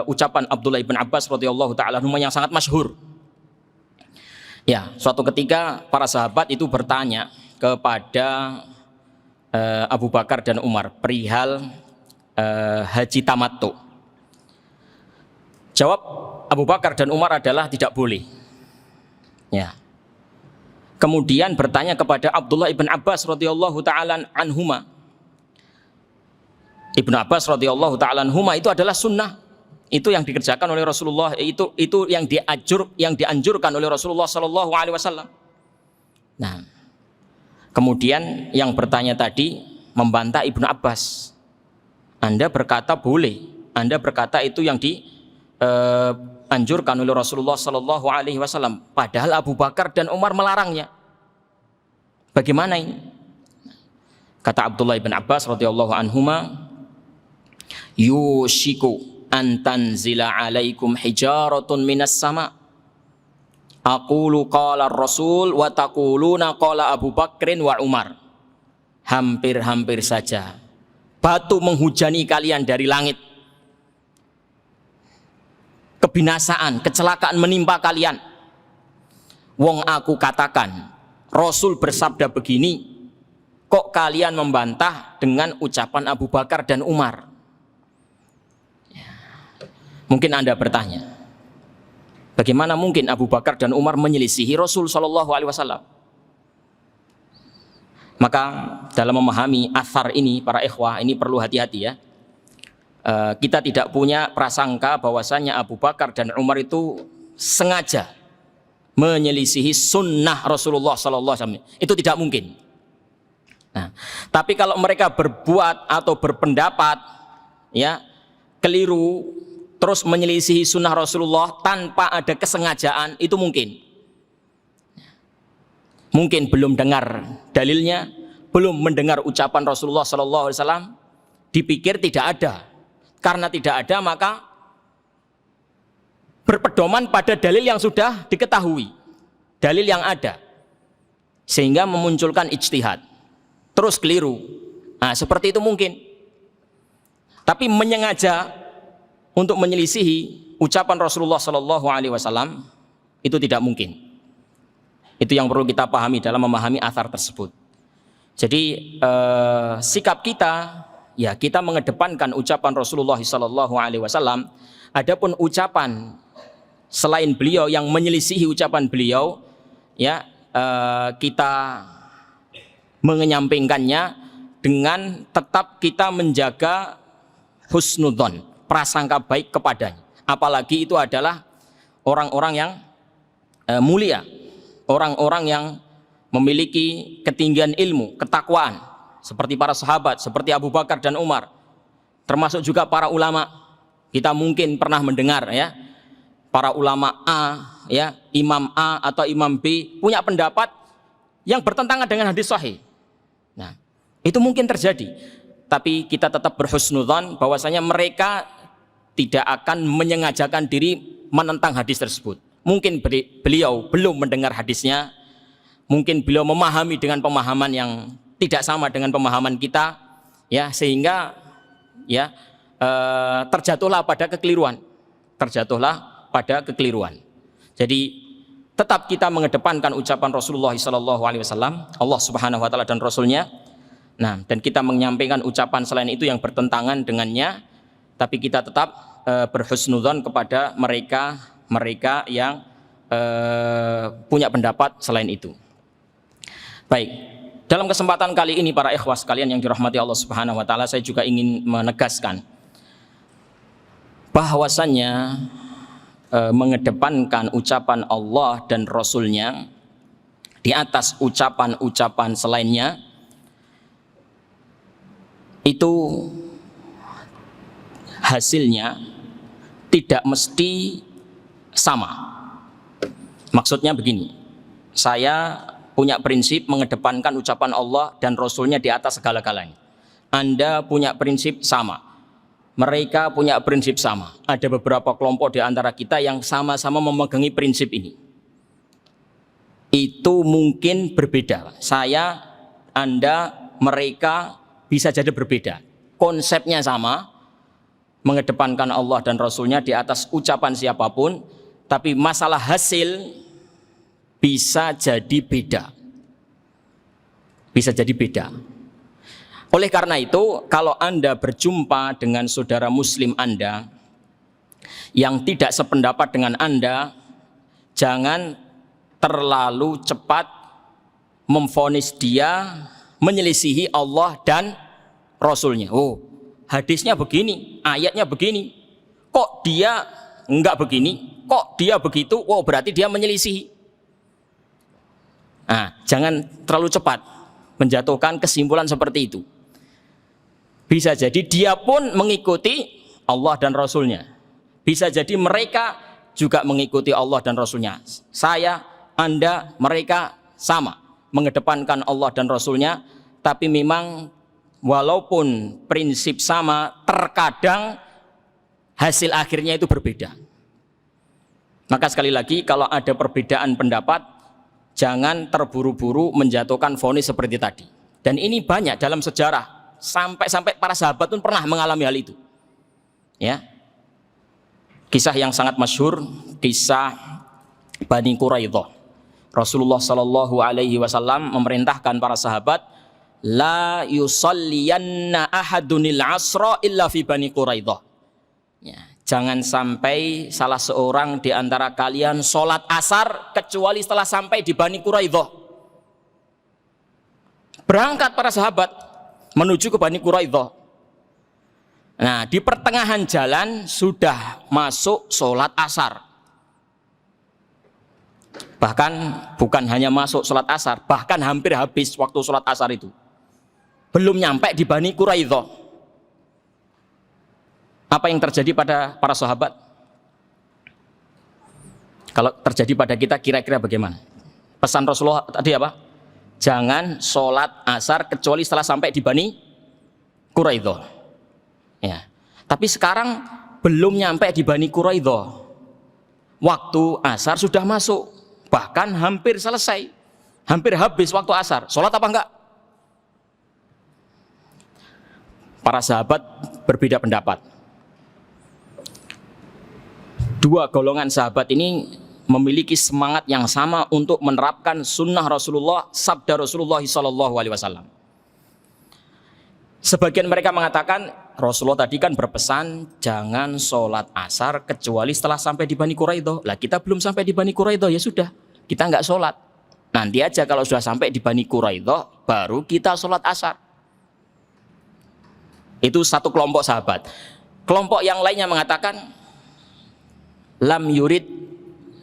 ucapan Abdullah ibn Abbas radhiyallahu taala anhuma yang sangat masyhur. Ya, suatu ketika para sahabat itu bertanya kepada Abu Bakar dan Umar perihal haji tamattu. Jawab Abu Bakar dan Umar adalah tidak boleh. Ya. Kemudian bertanya kepada Abdullah ibn Abbas radhiyallahu taala anhuma. Ibnu Abbas radhiyallahu taala anhuma, itu adalah sunnah. Itu yang dikerjakan oleh Rasulullah, itu yang dianjurkan oleh Rasulullah sallallahu alaihi wasallam. Nah, kemudian yang bertanya tadi membantah Ibnu Abbas. Anda berkata boleh, Anda berkata itu yang dianjurkan oleh Rasulullah sallallahu alaihi wasallam, padahal Abu Bakar dan Umar melarangnya. Bagaimana ini? Kata Abdullah bin Abbas radhiyallahu anhuma, yushiku antanzila alaikum hijaratun minas sama. Aqulu qala Rasul wa taquluna qala Abu Bakrin wa Umar. Hampir-hampir saja batu menghujani kalian dari langit. Kebinasaan, kecelakaan menimpa kalian. Wong aku katakan, Rasul bersabda begini, kok kalian membantah dengan ucapan Abu Bakar dan Umar? Mungkin Anda bertanya, bagaimana mungkin Abu Bakar dan Umar menyelisihi Rasul Shallallahu Alaihi Wasallam? Maka dalam memahami athar ini, para ikhwah, ini perlu hati-hati ya. Kita tidak punya prasangka bahwasanya Abu Bakar dan Umar itu sengaja menyelisihi sunnah Rasulullah Shallallahu Alaihi Wasallam. Itu tidak mungkin. Nah, tapi kalau mereka berbuat atau berpendapat, ya, keliru, terus menyelisihi sunnah Rasulullah tanpa ada kesengajaan, itu mungkin. Mungkin belum dengar dalilnya, belum mendengar ucapan Rasulullah SAW, dipikir tidak ada. Karena tidak ada, maka berpedoman pada dalil yang sudah diketahui, dalil yang ada, sehingga memunculkan ijtihad, terus keliru. Nah, seperti itu mungkin. Tapi menyengaja untuk menyelisihi ucapan Rasulullah Sallallahu Alaihi Wasallam itu tidak mungkin. Itu yang perlu kita pahami dalam memahami athar tersebut. Jadi sikap kita, ya, kita mengedepankan ucapan Rasulullah Sallallahu Alaihi Wasallam. Adapun ucapan selain beliau yang menyelisihi ucapan beliau, ya, kita menyampingkannya dengan tetap kita menjaga husnudzon, prasangka baik kepadanya. Apalagi itu adalah orang-orang yang mulia, orang-orang yang memiliki ketinggian ilmu, ketakwaan, seperti para sahabat, seperti Abu Bakar dan Umar, termasuk juga para ulama. Kita mungkin pernah mendengar, ya, para ulama A, ya, Imam A atau Imam B punya pendapat yang bertentangan dengan hadis sahih. Nah, itu mungkin terjadi. Tapi kita tetap berhusnudzon bahwasanya mereka tidak akan menyengajakan diri menentang hadis tersebut. Mungkin beliau belum mendengar hadisnya, mungkin beliau memahami dengan pemahaman yang tidak sama dengan pemahaman kita, ya, sehingga, ya, terjatuhlah pada kekeliruan, Jadi tetap kita mengedepankan ucapan Rasulullah SAW, Allah Subhanahu Wa Taala dan Rasulnya. Nah, dan kita menyampaikan ucapan selain itu yang bertentangan dengannya, tapi kita tetap berhusnudzon kepada mereka yang punya pendapat selain itu. Baik, dalam kesempatan kali ini para ikhwah sekalian yang dirahmati Allah Subhanahu wa taala, saya juga ingin menegaskan bahwasannya mengedepankan ucapan Allah dan Rasul-Nya di atas ucapan-ucapan selainnya itu hasilnya tidak mesti sama. Maksudnya begini, saya punya prinsip mengedepankan ucapan Allah dan Rasul-Nya di atas segala-galanya. Anda punya prinsip sama. Mereka punya prinsip sama. Ada beberapa kelompok di antara kita yang sama-sama memegangi prinsip ini. Itu mungkin berbeda. Saya, Anda, mereka bisa jadi berbeda. Konsepnya sama, mengedepankan Allah dan Rasul-Nya di atas ucapan siapapun, tapi masalah hasil bisa jadi beda. Bisa jadi beda. Oleh karena itu, kalau Anda berjumpa dengan saudara muslim Anda yang tidak sependapat dengan Anda, jangan terlalu cepat memvonis dia menyelisihi Allah dan Rasul-Nya. Oh, hadisnya begini, ayatnya begini. Kok dia enggak begini? Kok dia begitu? Oh, berarti dia menyelisihi. Nah, jangan terlalu cepat menjatuhkan kesimpulan seperti itu. Bisa jadi dia pun mengikuti Allah dan Rasul-Nya. Bisa jadi mereka juga mengikuti Allah dan Rasul-Nya. Saya, Anda, mereka sama mengedepankan Allah dan Rasul-Nya, tapi memang walaupun prinsip sama, terkadang hasil akhirnya itu berbeda. Maka sekali lagi, kalau ada perbedaan pendapat, jangan terburu-buru menjatuhkan vonis seperti tadi. Dan ini banyak dalam sejarah. Sampai para sahabat pun pernah mengalami hal itu. Ya. Kisah yang sangat masyhur, kisah Bani Quraidah. Rasulullah Shallallahu alaihi wasallam memerintahkan para sahabat, la yusalliyanna ahadunil asra illa fi Bani Quraidah. Ya, jangan sampai salah seorang di antara kalian sholat asar kecuali setelah sampai di Bani Quraidah. Berangkat para sahabat menuju ke Bani Quraidah. Nah, di pertengahan jalan sudah masuk sholat asar. Bahkan bukan hanya masuk sholat asar, bahkan hampir habis waktu sholat asar itu. Belum nyampe di Bani Quraidah. Apa yang terjadi pada para sahabat? Kalau terjadi pada kita kira-kira bagaimana? Pesan Rasulullah tadi apa? Jangan sholat asar kecuali setelah sampai di Bani Quraidah. Ya. Tapi sekarang belum nyampe di Bani Quraidah. Waktu asar sudah masuk, bahkan hampir selesai, hampir habis waktu asar. Sholat apa enggak? Para sahabat berbeda pendapat. Dua golongan sahabat ini memiliki semangat yang sama untuk menerapkan sunnah Rasulullah, sabda Rasulullah SAW. Sebagian mereka mengatakan Rasulullah tadi kan berpesan jangan sholat asar kecuali setelah sampai di Bani Quraidah. Lah kita belum sampai di Bani Quraidah, ya sudah kita nggak sholat. Nanti aja kalau sudah sampai di Bani Quraidah baru kita sholat asar. Itu satu kelompok sahabat. Kelompok yang lainnya mengatakan lam yurid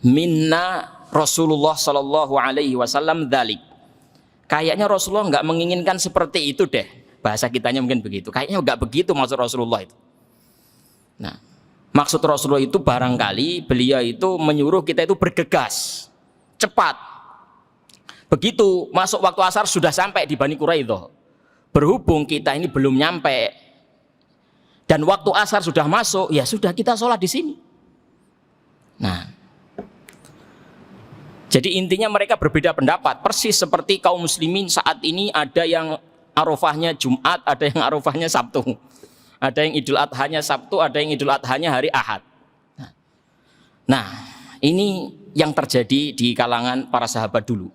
minna Rasulullah Shallallahu alaihi wasallam dzalik. Kayaknya Rasulullah nggak menginginkan seperti itu deh. Bahasa kitanya mungkin begitu. Kayaknya nggak begitu maksud Rasulullah itu. Nah, maksud Rasulullah itu barangkali beliau itu menyuruh kita itu bergegas, cepat. Begitu masuk waktu asar sudah sampai di Bani Quraidah. Berhubung kita ini belum nyampe dan waktu asar sudah masuk, ya sudah kita sholat di sini. Nah, jadi intinya mereka berbeda pendapat, persis seperti kaum muslimin saat ini ada yang Arafahnya Jumat, ada yang Arafahnya Sabtu. Ada yang Idul Adhanya Sabtu, ada yang Idul Adhanya hari Ahad. Nah, ini yang terjadi di kalangan para sahabat dulu.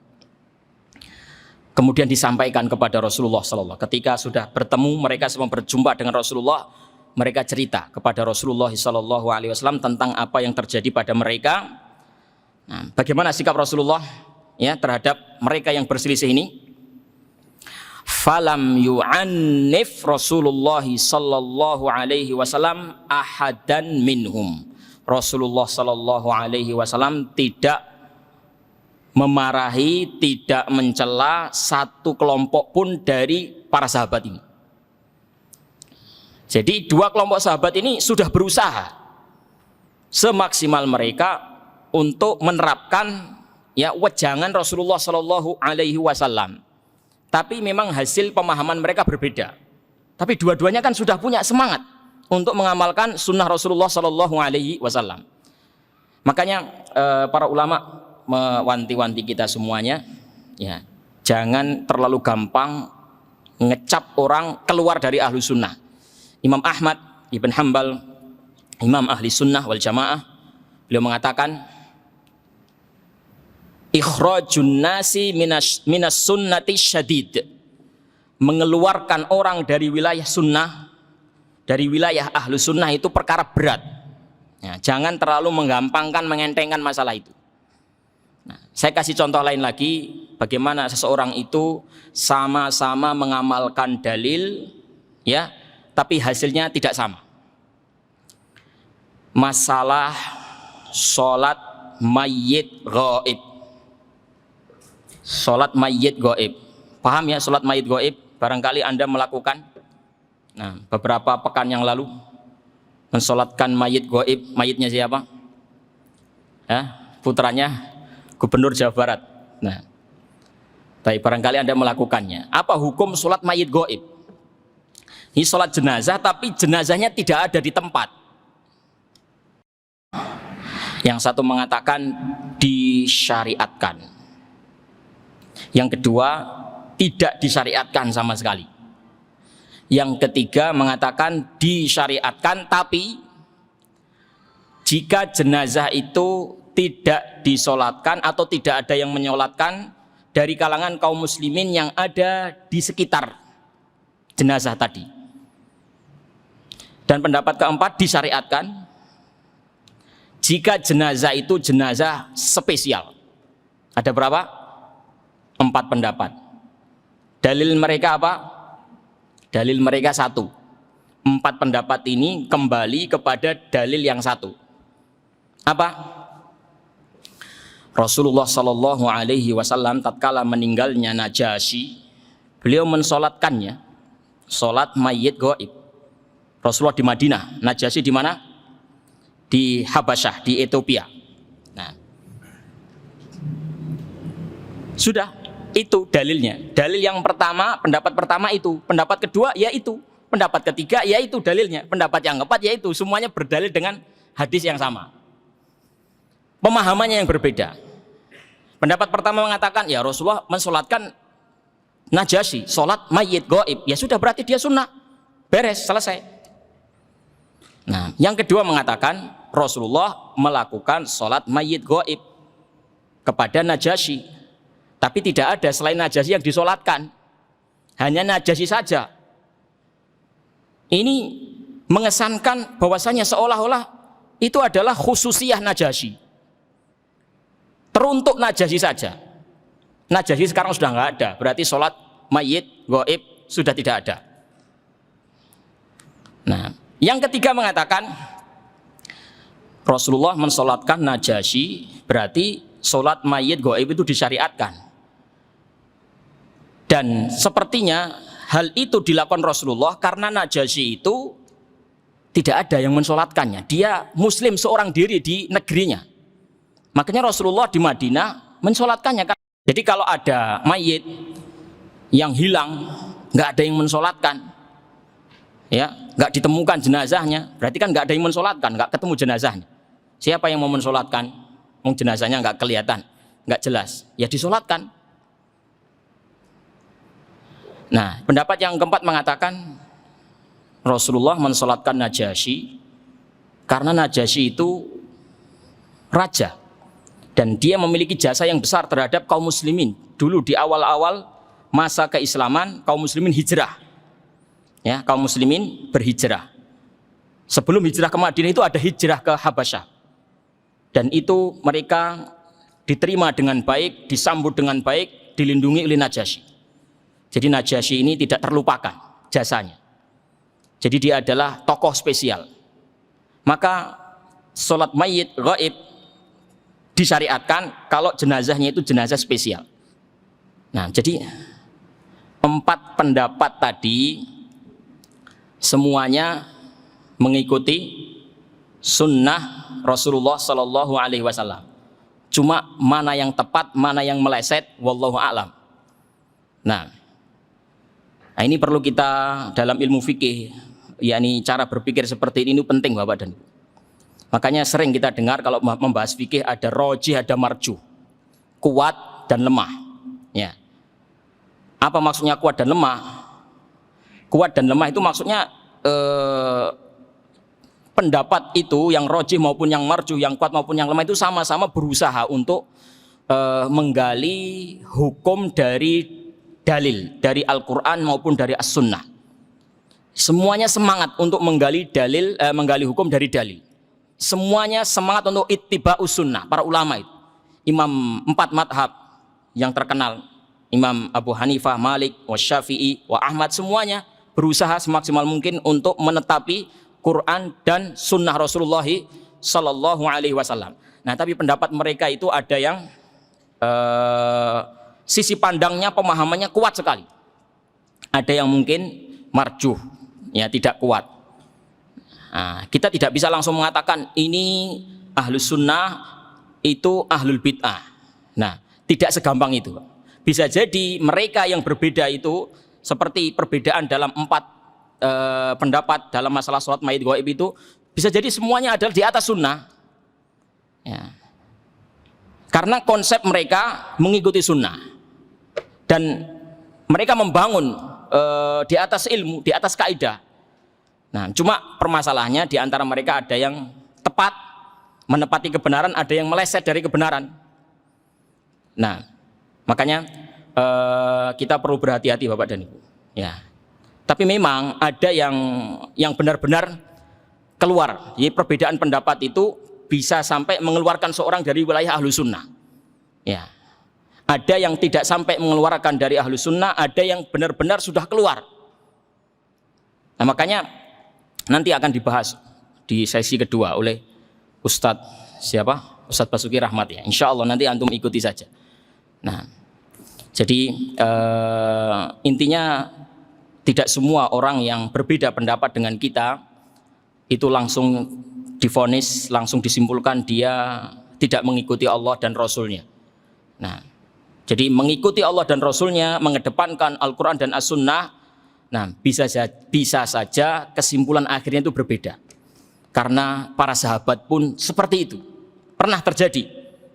Kemudian disampaikan kepada Rasulullah SAW. Ketika sudah bertemu, mereka semua berjumpa dengan Rasulullah, mereka cerita kepada Rasulullah SAW tentang apa yang terjadi pada mereka. Nah, bagaimana sikap Rasulullah ya terhadap mereka yang berselisih ini? falam yu'annif Rasulullah sallallahu alaihi wasallam ahadan minhum. Rasulullah sallallahu alaihi wasallam tidak memarahi, tidak mencela satu kelompok pun dari para sahabat ini. Jadi dua kelompok sahabat ini sudah berusaha semaksimal mereka untuk menerapkan ya wejangan Rasulullah sallallahu alaihi wasallam. Tapi memang hasil pemahaman mereka berbeda. Tapi dua-duanya kan sudah punya semangat untuk mengamalkan sunnah Rasulullah Sallallahu Alaihi Wasallam. Makanya para ulama mewanti-wanti kita semuanya, ya jangan terlalu gampang ngecap orang keluar dari ahlu sunnah. Imam Ahmad Ibn Hanbal, Imam ahli sunnah wal jamaah, beliau mengatakan, ikhrajun nasi minas sunnati syadid, mengeluarkan orang dari wilayah sunnah, dari wilayah ahlu sunnah itu perkara berat ya, jangan terlalu menggampangkan, mengentengkan masalah itu. Nah, saya kasih contoh lain lagi, bagaimana seseorang itu sama-sama mengamalkan dalil ya, tapi hasilnya tidak sama. Masalah sholat mayyit ghaib. Sholat mayyit gaib, paham ya sholat mayyit gaib? Barangkali Anda melakukan, nah beberapa pekan yang lalu mensolatkan mayyit gaib. Mayyitnya siapa? Putranya Gubernur Jawa Barat. Nah, tapi barangkali Anda melakukannya. Apa hukum sholat mayyit gaib? Ini sholat jenazah, tapi jenazahnya tidak ada di tempat. Yang satu mengatakan disyariatkan. Yang kedua, tidak disyariatkan sama sekali. Yang ketiga mengatakan disyariatkan, tapi jika jenazah itu tidak disolatkan atau tidak ada yang menyolatkan dari kalangan kaum muslimin yang ada di sekitar jenazah tadi. Dan pendapat keempat, disyariatkan jika jenazah itu jenazah spesial. Ada berapa? 4 pendapat. Dalil mereka apa? Dalil mereka satu. 4 pendapat ini kembali kepada dalil yang satu. Apa? Rasulullah Sallallahu Alaihi Wasallam tatkala meninggalnya Najasyi, beliau mensolatkannya, solat mayyit gaib. Rasulullah di Madinah, Najasyi di mana? Di Habasyah, di Ethiopia. Nah, sudah. Itu dalilnya. Dalil yang pertama, pendapat pertama itu. Pendapat kedua, yaitu. Pendapat ketiga, yaitu dalilnya. Pendapat yang keempat, yaitu. Semuanya berdalil dengan hadis yang sama. Pemahamannya yang berbeda. Pendapat pertama mengatakan, ya Rasulullah mensolatkan Najasyi, solat mayyit gaib. Ya sudah, berarti dia sunnah. Beres, selesai. Nah, yang kedua mengatakan, Rasulullah melakukan solat mayyit gaib kepada Najasyi. Tapi tidak ada selain Najasyi yang disolatkan. Hanya Najasyi saja. Ini mengesankan bahwasanya seolah-olah itu adalah khususiyah Najasyi. Teruntuk Najasyi saja. Najasyi sekarang sudah nggak ada. Berarti sholat mayyit gaib sudah tidak ada. Nah, yang ketiga mengatakan Rasulullah mensolatkan Najasyi, berarti sholat mayyit gaib itu disyariatkan. Dan sepertinya hal itu dilakukan Rasulullah karena Najasyi itu tidak ada yang mensolatkannya. Dia muslim seorang diri di negerinya. Makanya Rasulullah di Madinah mensolatkannya. Jadi kalau ada mayit yang hilang, nggak ada yang mensolatkan, ya, nggak ditemukan jenazahnya, berarti kan nggak ada yang mensolatkan, nggak ketemu jenazahnya. Siapa yang mau mensolatkan? Jenazahnya nggak kelihatan, nggak jelas, ya disolatkan. Nah, pendapat yang keempat mengatakan Rasulullah mensolatkan Najasyi karena Najasyi itu raja dan dia memiliki jasa yang besar terhadap kaum muslimin. Dulu di awal-awal masa keislaman, kaum muslimin hijrah. Ya, kaum muslimin berhijrah. Sebelum hijrah ke Madinah itu ada hijrah ke Habasyah. Dan itu mereka diterima dengan baik, disambut dengan baik, dilindungi oleh Najasyi. Jadi Najasyi ini tidak terlupakan jasanya. Jadi dia adalah tokoh spesial. Maka sholat mayit gaib disyariatkan kalau jenazahnya itu jenazah spesial. Nah, jadi 4 pendapat tadi semuanya mengikuti sunnah Rasulullah Sallallahu Alaihi Wasallam. Cuma mana yang tepat, mana yang meleset, wallahu a'lam. Nah, ini perlu kita dalam ilmu fikih, yakni cara berpikir seperti ini penting Bapak dan Ibu. Makanya sering kita dengar kalau membahas fikih ada rojih, ada marjuh, kuat dan lemah. Ya. Apa maksudnya kuat dan lemah? Kuat dan lemah itu maksudnya pendapat itu yang rojih maupun yang marjuh, yang kuat maupun yang lemah itu sama-sama berusaha untuk menggali hukum dari dalil, dari Al-Quran maupun dari As-Sunnah. Semuanya semangat untuk menggali dalil, menggali hukum dari dalil. Semuanya semangat untuk ittiba'us sunnah. Para ulama itu, imam 4 madhab yang terkenal, Imam Abu Hanifah, Malik, Syafi'i, Ahmad, semuanya berusaha semaksimal mungkin untuk menetapi Quran dan sunnah Rasulullah Sallallahu Alaihi Wasallam. Nah, tapi pendapat mereka itu ada yang sisi pandangnya, pemahamannya kuat sekali. Ada yang mungkin marjuh, ya tidak kuat. Nah, kita tidak bisa langsung mengatakan ini ahlus sunnah, itu ahlul bid'ah. Nah, tidak segampang itu. Bisa jadi mereka yang berbeda itu seperti perbedaan dalam 4 pendapat dalam masalah sholat mayit gaib itu, bisa jadi semuanya adalah di atas sunnah. Ya. Karena konsep mereka mengikuti sunnah dan mereka membangun di atas ilmu, di atas kaidah. Nah, cuma permasalahannya di antara mereka ada yang tepat menepati kebenaran, ada yang meleset dari kebenaran. Nah, makanya kita perlu berhati-hati Bapak dan Ibu. Ya. Tapi memang ada yang benar-benar keluar. Jadi perbedaan pendapat itu bisa sampai mengeluarkan seorang dari wilayah ahlu sunnah. Ya. Ada yang tidak sampai mengeluarkan dari ahlu sunnah, ada yang benar-benar sudah keluar. Nah, makanya nanti akan dibahas di sesi kedua oleh Ustadz siapa? Ustadz Basuki Rahmat ya. Insya Allah nanti antum ikuti saja. Nah, jadi intinya tidak semua orang yang berbeda pendapat dengan kita itu langsung divonis, langsung disimpulkan dia tidak mengikuti Allah dan Rasulnya. Nah, jadi mengikuti Allah dan Rasulnya, mengedepankan Al-Quran dan As-Sunnah, nah bisa saja kesimpulan akhirnya itu berbeda. Karena para sahabat pun seperti itu. Pernah terjadi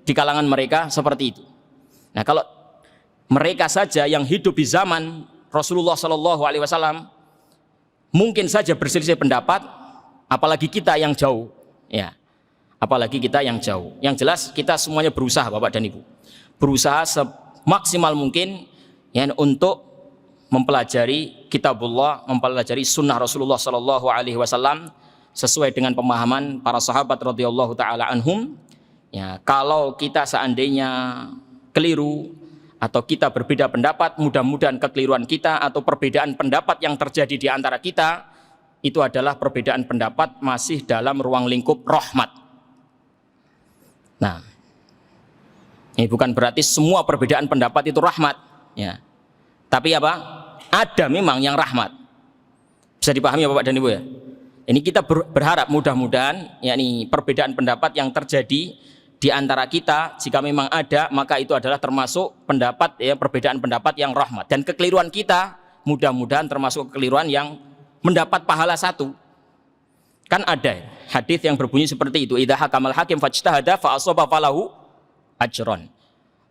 di kalangan mereka seperti itu. Nah, kalau mereka saja yang hidup di zaman Rasulullah Sallallahu Alaihi Wasallam mungkin saja berselisih pendapat, apalagi kita yang jauh, ya, apalagi kita yang jauh. Yang jelas kita semuanya berusaha, Bapak dan Ibu, berusaha semaksimal mungkin ya untuk mempelajari kitabullah, mempelajari sunnah Rasulullah Sallallahu Alaihi Wasallam sesuai dengan pemahaman para sahabat radhiyallahu taala anhum. Ya, kalau kita seandainya keliru atau kita berbeda pendapat, mudah-mudahan kekeliruan kita atau perbedaan pendapat yang terjadi di antara kita itu adalah perbedaan pendapat masih dalam ruang lingkup rahmat. Nah, ini bukan berarti semua perbedaan pendapat itu rahmat, ya. Tapi apa? Ada memang yang rahmat. Bisa dipahami ya Bapak dan Ibu ya. Ini kita berharap mudah-mudahan yakni perbedaan pendapat yang terjadi di antara kita, jika memang ada, maka itu adalah termasuk pendapat ya, perbedaan pendapat yang rahmat. Dan kekeliruan kita mudah-mudahan termasuk kekeliruan yang mendapat pahala 1. Kan ada hadis yang berbunyi seperti itu, idza hakamal hakim fajtahada fa asaba falahu ajron.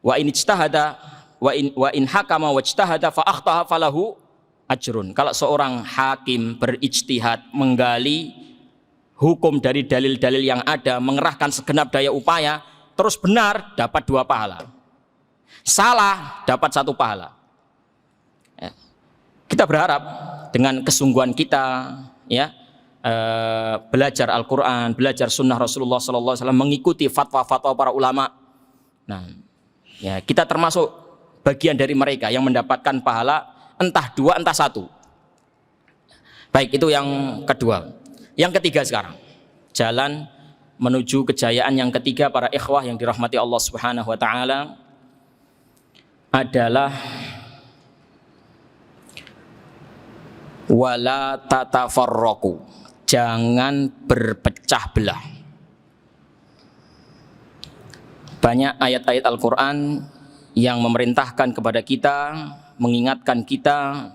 Wa in ijtahada wa in hakama wajtahada fa akhtaha falahu ajrun. Kalau seorang hakim berijtihad, menggali hukum dari dalil-dalil yang ada, mengerahkan segenap daya upaya, terus benar dapat 2 pahala, salah dapat 1 pahala. Ya. Kita berharap dengan kesungguhan kita, ya, belajar Al-Quran, belajar Sunnah Rasulullah SAW, mengikuti fatwa-fatwa para ulama. Nah, ya, kita termasuk bagian dari mereka yang mendapatkan pahala entah dua, entah satu. Baik, itu yang kedua. Yang ketiga sekarang, jalan menuju kejayaan yang ketiga para ikhwah yang dirahmati Allah Subhanahu wa taala adalah wala tatafarraqu, jangan berpecah belah. Banyak ayat-ayat Al-Qur'an yang memerintahkan kepada kita, mengingatkan kita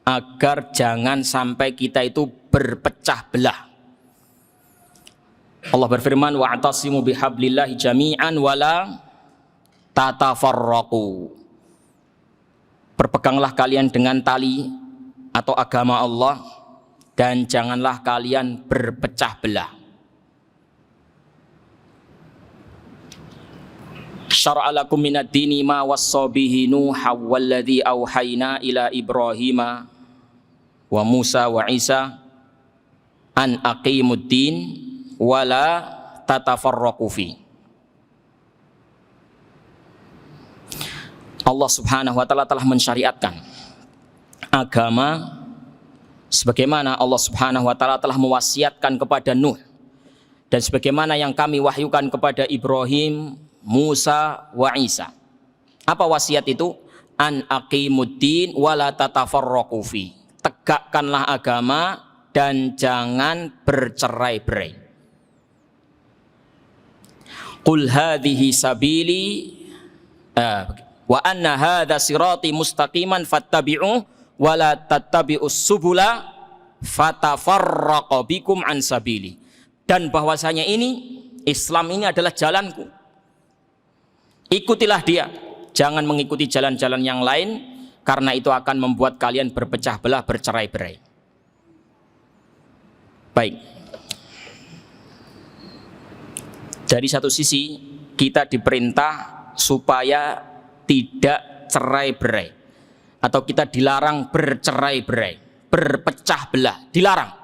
agar jangan sampai kita itu berpecah belah. Allah berfirman, wa'tasimu bihablillahi jami'an wala tatafarraqu. Berpeganglah kalian dengan tali atau agama Allah dan janganlah kalian berpecah belah. Syara'a lakum minad dini ma wassa bihi Nuha walladzi auhayna ila Ibrahima wa Musa wa Isa an aqimuddin wala tatafarraqu fi. Allah Subhanahu wa taala telah mensyariatkan agama sebagaimana Allah Subhanahu wa taala telah mewasiatkan kepada Nuh dan sebagaimana yang kami wahyukan kepada Ibrahim, Musa wa Isa. Apa wasiat itu? An aqimuddin wala tatafarraqu fi. Tegakkanlah agama dan jangan bercerai-berai. Qul hadhihi sabili wa anna hadha sirati mustaqiman fattabi'uh wa la tattabi'us subula fatafarraqa bikum an sabili. Dan bahwasanya ini Islam ini adalah jalanku. Ikutilah dia, jangan mengikuti jalan-jalan yang lain karena itu akan membuat kalian berpecah belah, bercerai-berai. Baik. Dari satu sisi kita diperintah supaya tidak cerai-berai atau kita dilarang bercerai-berai, berpecah belah, dilarang.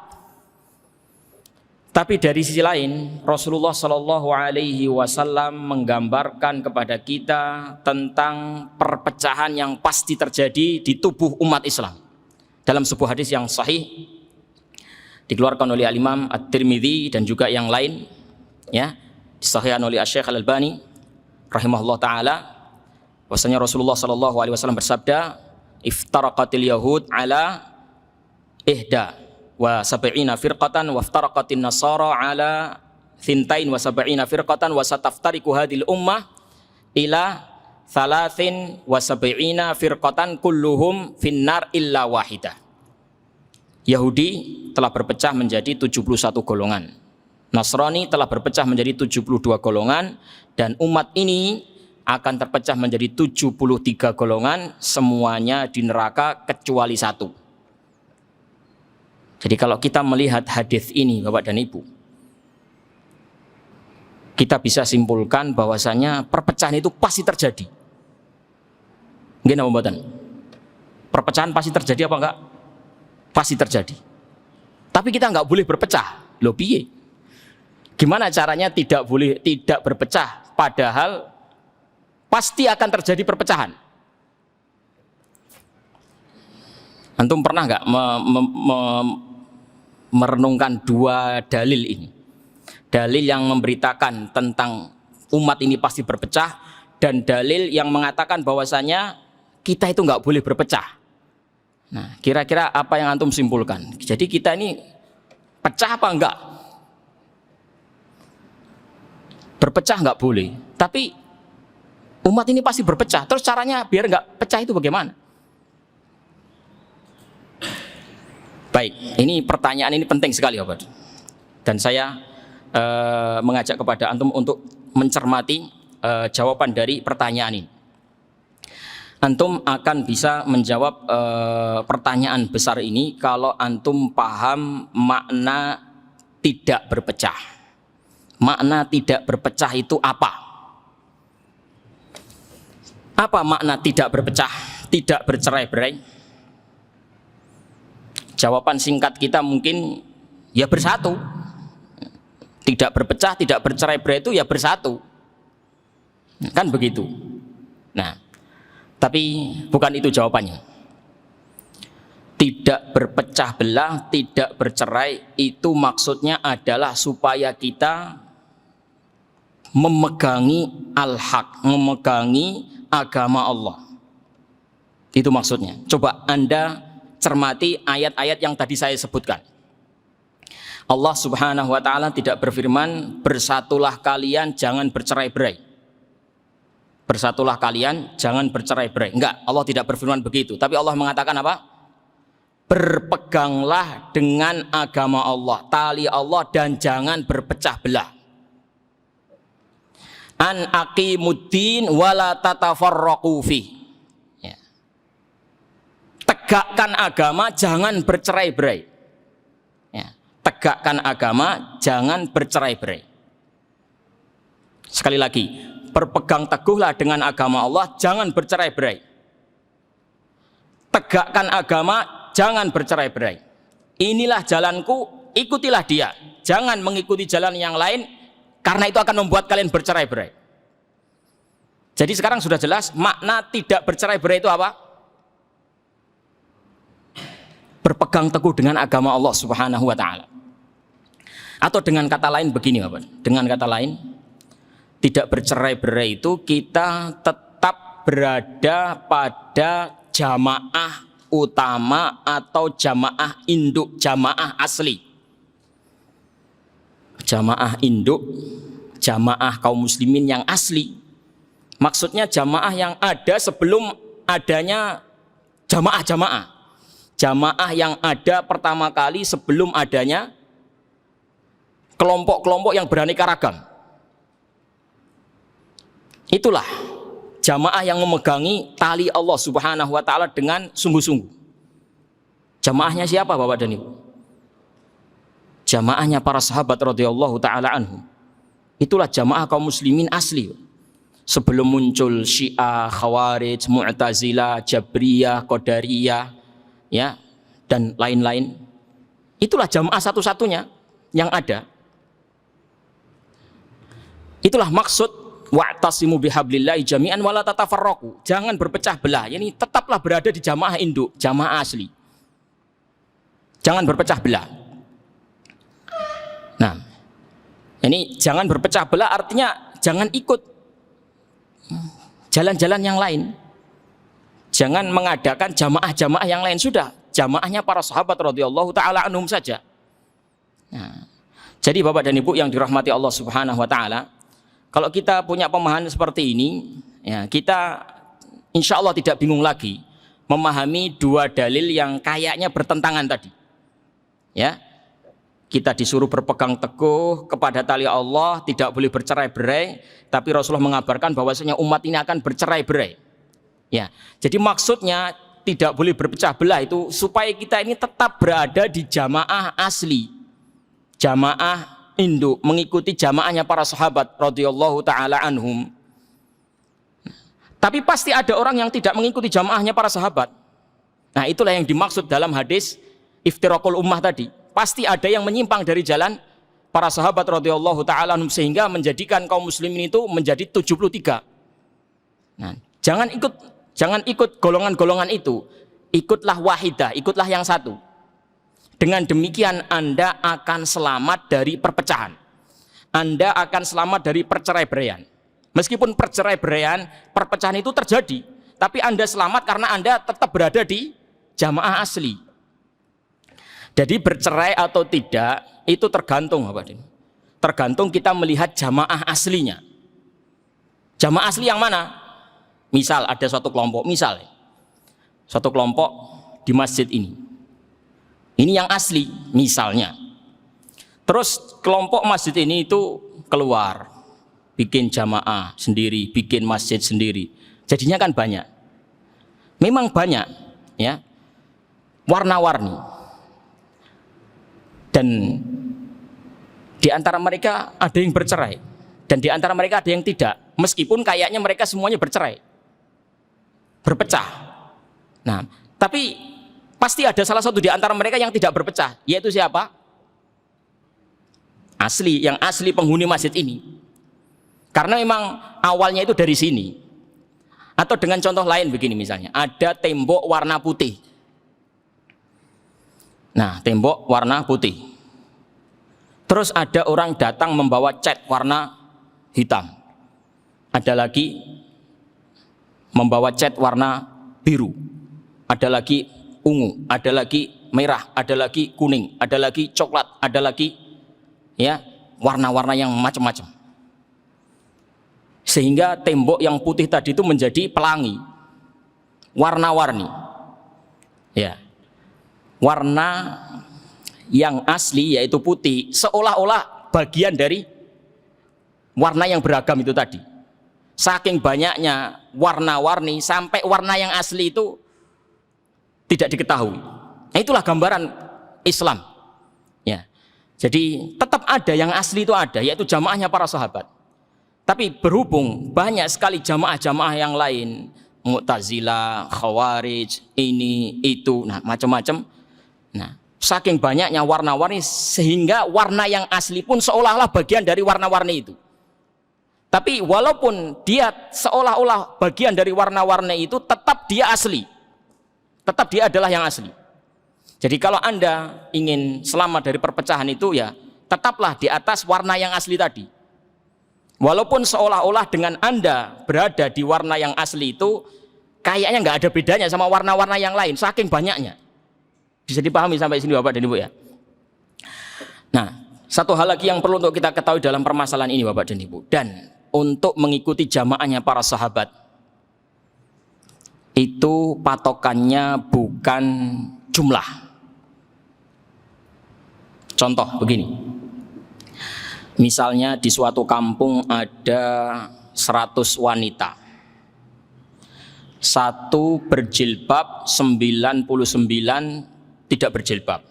Tapi dari sisi lain Rasulullah Shallallahu Alaihi Wasallam menggambarkan kepada kita tentang perpecahan yang pasti terjadi di tubuh umat Islam. Dalam sebuah hadis yang sahih dikeluarkan oleh Al-Imam At-Tirmidzi dan juga yang lain, ya, disahihkan oleh Asy-Syaikh Al-Albani rahimahullah taala, bahwasanya Rasulullah Shallallahu Alaihi Wasallam bersabda, iftaraqatil yahud ala ihda wa sab'ina firqatan wa iftaraqatin nasara ala thintain wa sab'ina firqatan wa sataftariqu hadhil ummah ila thalathin wa sab'ina firqatan kulluhum finnar illa wahidah. Yahudi telah berpecah menjadi 71 golongan. Nasrani telah berpecah menjadi 72 golongan dan umat ini akan terpecah menjadi 73 golongan, semuanya di neraka kecuali satu. Jadi kalau kita melihat hadis ini Bapak dan Ibu, kita bisa simpulkan bahwasanya perpecahan itu pasti terjadi. Nggih napa mboten? Perpecahan pasti terjadi apa enggak? Pasti terjadi. Tapi kita enggak boleh berpecah. Loh piye? Gimana caranya tidak berpecah padahal pasti akan terjadi perpecahan? Antum pernah enggak merenungkan dua dalil ini? Dalil yang memberitakan tentang umat ini pasti berpecah dan dalil yang mengatakan bahwasanya kita itu enggak boleh berpecah. Nah, kira-kira apa yang antum simpulkan? Jadi kita ini pecah apa enggak? Berpecah enggak boleh, tapi umat ini pasti berpecah. Terus caranya biar enggak pecah itu bagaimana? Baik, ini pertanyaan ini penting sekali Bapak. Dan saya mengajak kepada antum untuk mencermati jawaban dari pertanyaan ini. Antum akan bisa menjawab pertanyaan besar ini kalau antum paham makna tidak berpecah. Makna tidak berpecah itu apa? Apa makna tidak berpecah, tidak bercerai-berai? Jawaban singkat kita mungkin ya bersatu. Tidak berpecah, tidak bercerai-berai itu ya bersatu. Kan begitu. Nah, tapi bukan itu jawabannya. tidak berpecah belah, tidak bercerai, itu maksudnya adalah supaya kita memegangi al-haq, memegangi agama Allah. Itu maksudnya. Coba Anda cermati ayat-ayat yang tadi saya sebutkan. Allah Subhanahu wa taala tidak berfirman, "Bersatulah kalian, jangan bercerai-berai." Bersatulah kalian, jangan bercerai-berai. Enggak, Allah tidak berfirman begitu. Tapi Allah mengatakan apa? Berpeganglah dengan agama Allah, tali Allah, dan jangan berpecah belah. An aqimuddin wala tatafarraqu fi. Ya. Tegakkan agama, jangan bercerai-berai. Ya. Tegakkan agama, jangan bercerai-berai. Sekali lagi, berpegang teguhlah dengan agama Allah, jangan bercerai-berai. Tegakkan agama, jangan bercerai-berai. Inilah jalanku, ikutilah dia. Jangan mengikuti jalan yang lain, karena itu akan membuat kalian bercerai-berai. Jadi sekarang sudah jelas makna tidak bercerai-berai itu apa? Berpegang teguh dengan agama Allah Subhanahu wa taala. Atau dengan kata lain begini, Bapak. Dengan kata lain, tidak bercerai-berai itu kita tetap berada pada jamaah utama atau jamaah induk, jamaah asli. Jamaah induk, jamaah kaum muslimin yang asli. Maksudnya jamaah yang ada sebelum adanya jamaah-jamaah. Jamaah yang ada pertama kali sebelum adanya kelompok-kelompok yang beraneka ragam. Itulah jamaah yang memegangi tali Allah Subhanahu wa taala dengan sungguh-sungguh. Jamaahnya siapa Bapak dan Ibu? Jamaahnya para sahabat radhiyallahu taala anhum. Itulah jamaah kaum muslimin asli. Sebelum muncul Syiah, Khawarij, Mu'tazilah, Jabriyah, Qadariyah, ya, dan lain-lain. Itulah jamaah satu-satunya yang ada. Itulah maksud wa'tasimu bihablillahi jami'an wala tatafarraqu. Jangan berpecah belah. Yani tetaplah berada di jamaah induk, jamaah asli. Jangan berpecah belah. Nah, ini jangan berpecah belah artinya jangan ikut jalan-jalan yang lain. Jangan mengadakan jamaah-jamaah yang lain, sudah jamaahnya para sahabat radhiyallahu taala anhum saja. Nah, jadi Bapak dan Ibu yang dirahmati Allah Subhanahu wa taala, kalau kita punya pemahaman seperti ini, ya, kita insya Allah tidak bingung lagi memahami dua dalil yang kayaknya bertentangan tadi. Ya, kita disuruh berpegang teguh kepada tali Allah, tidak boleh bercerai-berai, tapi Rasulullah mengabarkan bahwasanya umat ini akan bercerai-berai. Ya, jadi maksudnya tidak boleh berpecah belah itu supaya kita ini tetap berada di jamaah asli, jamaah induk, mengikuti jamaahnya para sahabat radhiyallahu taala anhum. Tapi pasti ada orang yang tidak mengikuti jamaahnya para sahabat. Nah, itulah yang dimaksud dalam hadis iftiraqul ummah tadi. Pasti ada yang menyimpang dari jalan para sahabat radhiyallahu taala anhum sehingga menjadikan kaum muslimin itu menjadi 73. Nah, jangan ikut golongan-golongan itu. Ikutlah wahidah, ikutlah yang satu. Dengan demikian Anda akan selamat dari perpecahan. Anda akan selamat dari perceraian. Meskipun perceraian, perpecahan itu terjadi, tapi Anda selamat karena Anda tetap berada di jamaah asli. Jadi bercerai atau tidak itu tergantung, Bapak. Tergantung kita melihat jamaah aslinya. Jamaah asli yang mana? Misal ada suatu kelompok, suatu kelompok di masjid ini. Ini yang asli, misalnya. Terus kelompok masjid ini itu keluar, bikin jamaah sendiri, bikin masjid sendiri. Jadinya kan banyak. Memang banyak, ya. Warna-warni. Dan di antara mereka ada yang bercerai, dan di antara mereka ada yang tidak. Meskipun kayaknya mereka semuanya bercerai, berpecah. Nah, tapi pasti ada salah satu di antara mereka yang tidak berpecah, yaitu siapa? Yang asli penghuni masjid ini. Karena memang awalnya itu dari sini. Atau dengan contoh lain begini misalnya, ada tembok warna putih. Nah, tembok warna putih. Terus ada orang datang membawa cat warna hitam. Ada lagi membawa cat warna biru. Ada lagi ungu, ada lagi merah, ada lagi kuning, ada lagi coklat, ada lagi ya warna-warna yang macam-macam. Sehingga tembok yang putih tadi itu menjadi pelangi, warna-warni. Ya. Warna yang asli yaitu putih seolah-olah bagian dari warna yang beragam itu tadi. Saking banyaknya warna-warni sampai warna yang asli itu tidak diketahui. Nah, itulah gambaran Islam. Ya. Jadi tetap ada yang asli itu ada, yaitu jamaahnya para sahabat. Tapi berhubung banyak sekali jamaah-jamaah yang lain, Mu'tazilah, Khawarij, ini, itu, nah macam-macam. Nah, saking banyaknya warna-warni sehingga warna yang asli pun seolah-olah bagian dari warna-warni itu. Tapi walaupun dia seolah-olah bagian dari warna-warni itu, tetap dia asli. Tetap dia adalah yang asli. Jadi kalau Anda ingin selamat dari perpecahan itu, ya tetaplah di atas warna yang asli tadi. Walaupun seolah-olah dengan Anda berada di warna yang asli itu kayaknya nggak ada bedanya sama warna-warna yang lain, saking banyaknya. Bisa dipahami sampai sini Bapak dan Ibu ya. Nah, satu hal lagi yang perlu untuk kita ketahui dalam permasalahan ini Bapak dan Ibu, dan untuk mengikuti jamaahnya para sahabat itu patokannya bukan jumlah. Contoh begini. Misalnya di suatu kampung ada 100 wanita. Satu berjilbab, 99 tidak berjilbab.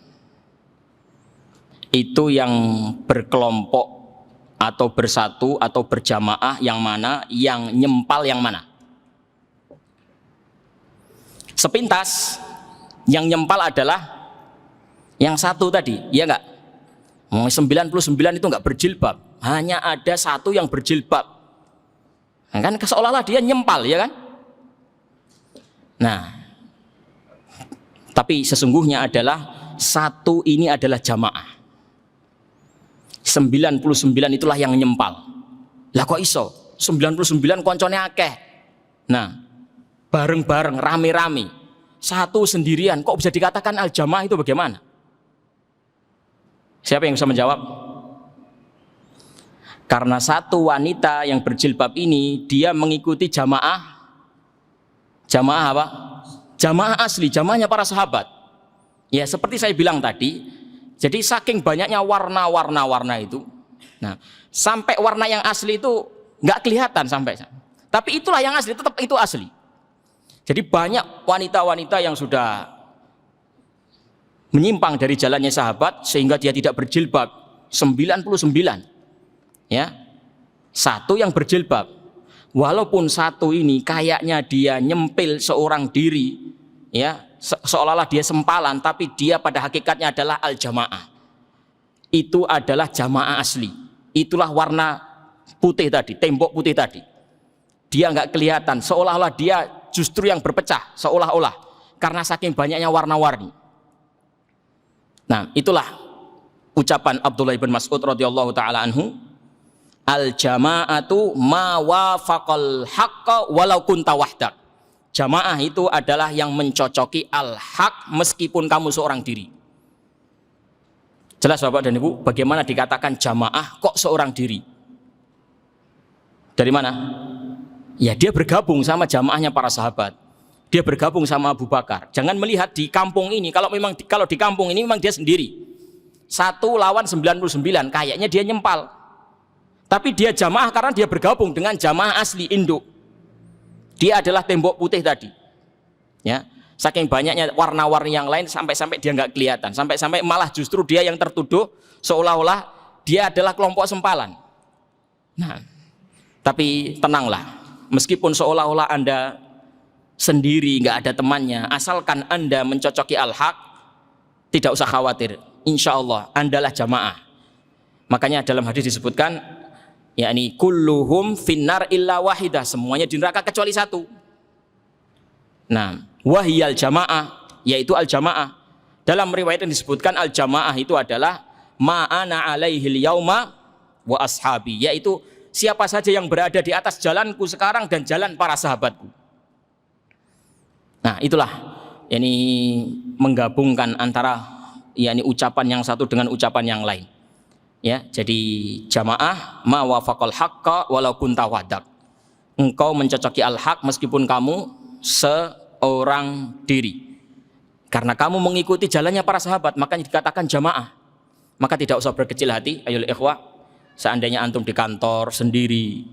Itu yang berkelompok atau bersatu atau berjamaah yang mana, yang nyempal yang mana? Sepintas yang nyempal adalah yang satu tadi, ya enggak? 99 itu enggak berjilbab, hanya ada satu yang berjilbab. Nah, kan seolah-olah dia nyempal, ya kan? Nah, tapi sesungguhnya adalah satu ini adalah jamaah. 99 itulah yang nyempal. Lah kok iso? 99 koncone akeh. Nah, bareng-bareng, rame-rame. Satu sendirian, kok bisa dikatakan al-jamaah itu bagaimana? Siapa yang bisa menjawab? Karena satu wanita yang berjilbab ini dia mengikuti jamaah apa? Jamaah asli, jamaahnya para sahabat. Ya seperti saya bilang tadi, jadi saking banyaknya warna itu, nah sampai warna yang asli itu nggak kelihatan sampai. Tapi itulah yang asli, tetap itu asli. Jadi banyak wanita-wanita yang sudah menyimpang dari jalannya sahabat sehingga dia tidak berjilbab, 99 ya, satu yang berjilbab. Walaupun satu ini kayaknya dia nyempil seorang diri, ya seolah-olah dia sempalan, tapi dia pada hakikatnya adalah al-jamaah. Itu adalah jamaah asli. Itulah warna putih tadi, tembok putih tadi. Dia nggak kelihatan, seolah-olah dia justru yang berpecah, seolah-olah karena saking banyaknya warna-warni. Nah, itulah ucapan Abdullah bin Mas'ud radhiyallahu taala anhu, al-jama'atu ma wafaqal haqqa walau kunta wahdak. Jamaah itu adalah yang mencocoki al-haq meskipun kamu seorang diri. Jelas Bapak dan Ibu, bagaimana dikatakan jamaah kok seorang diri? Dari mana? Ya dia bergabung sama jamaahnya para sahabat. Dia bergabung sama Abu Bakar. Jangan melihat di kampung ini, kalau di kampung ini memang dia sendiri. 1 lawan 99, kayaknya dia nyempal. Tapi dia jamaah karena dia bergabung dengan jamaah asli induk. Dia adalah tembok putih tadi. Ya, saking banyaknya warna-warni yang lain sampai-sampai dia nggak kelihatan, sampai-sampai malah justru dia yang tertuduh seolah-olah dia adalah kelompok sempalan. Nah, tapi tenanglah, meskipun seolah-olah Anda sendiri, nggak ada temannya, asalkan Anda mencocoki al-haq, tidak usah khawatir, insya Allah Andalah jamaah. Makanya dalam hadis disebutkan, yakni kulluhum finnar illa wahidah, semuanya di neraka kecuali satu. Nah, wahiyal jamaah, yaitu al-jamaah, Dalam riwayat yang disebutkan al-jamaah itu adalah ma'ana alaihil yauma wa ashabi, yaitu siapa saja yang berada di atas jalanku sekarang dan jalan para sahabatku. Nah, itulah yakni menggabungkan antara yakni ucapan yang satu dengan ucapan yang lain. Ya, jadi jamaah ma wafaqal haqqa walau kunta wadak. Engkau mencocoki al-haq meskipun kamu seorang diri. Karena kamu mengikuti jalannya para sahabat, makanya dikatakan jamaah. Maka tidak usah berkecil hati, ayolah ikhwah. Seandainya antum di kantor sendiri,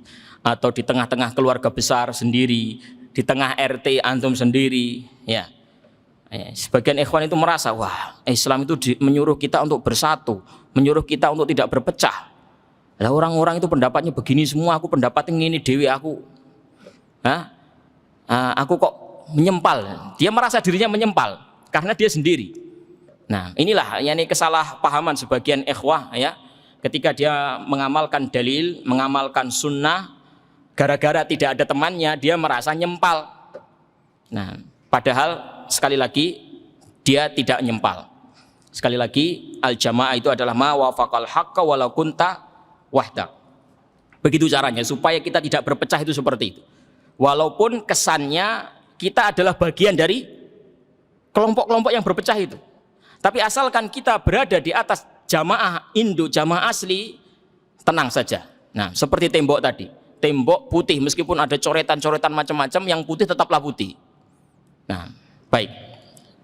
atau di tengah-tengah keluarga besar sendiri, di tengah RT antum sendiri, ya. Sebagian ikhwan itu merasa, wah, Islam itu menyuruh kita untuk bersatu, menyuruh kita untuk tidak berpecah. Lah orang-orang itu pendapatnya begini semua, aku pendapatnya ini dewi aku. Aku kok menyempal. Dia merasa dirinya menyempal karena dia sendiri. Nah, inilah yakni kesalahpahaman sebagian ikhwah ya, ketika dia mengamalkan dalil, mengamalkan sunnah, gara-gara tidak ada temannya dia merasa nyempal. Nah, padahal sekali lagi dia tidak nyempal. Sekali lagi al-jamaah itu adalah ma wafaqal haqqa walau kunta wahdak. Begitu caranya supaya kita tidak berpecah itu seperti itu. Walaupun kesannya kita adalah bagian dari kelompok-kelompok yang berpecah itu. Tapi asalkan kita berada di atas jamaah induk, jamaah asli, tenang saja. Nah, seperti tembok tadi. Tembok putih meskipun ada coretan-coretan macam-macam, yang putih tetaplah putih. Nah, baik.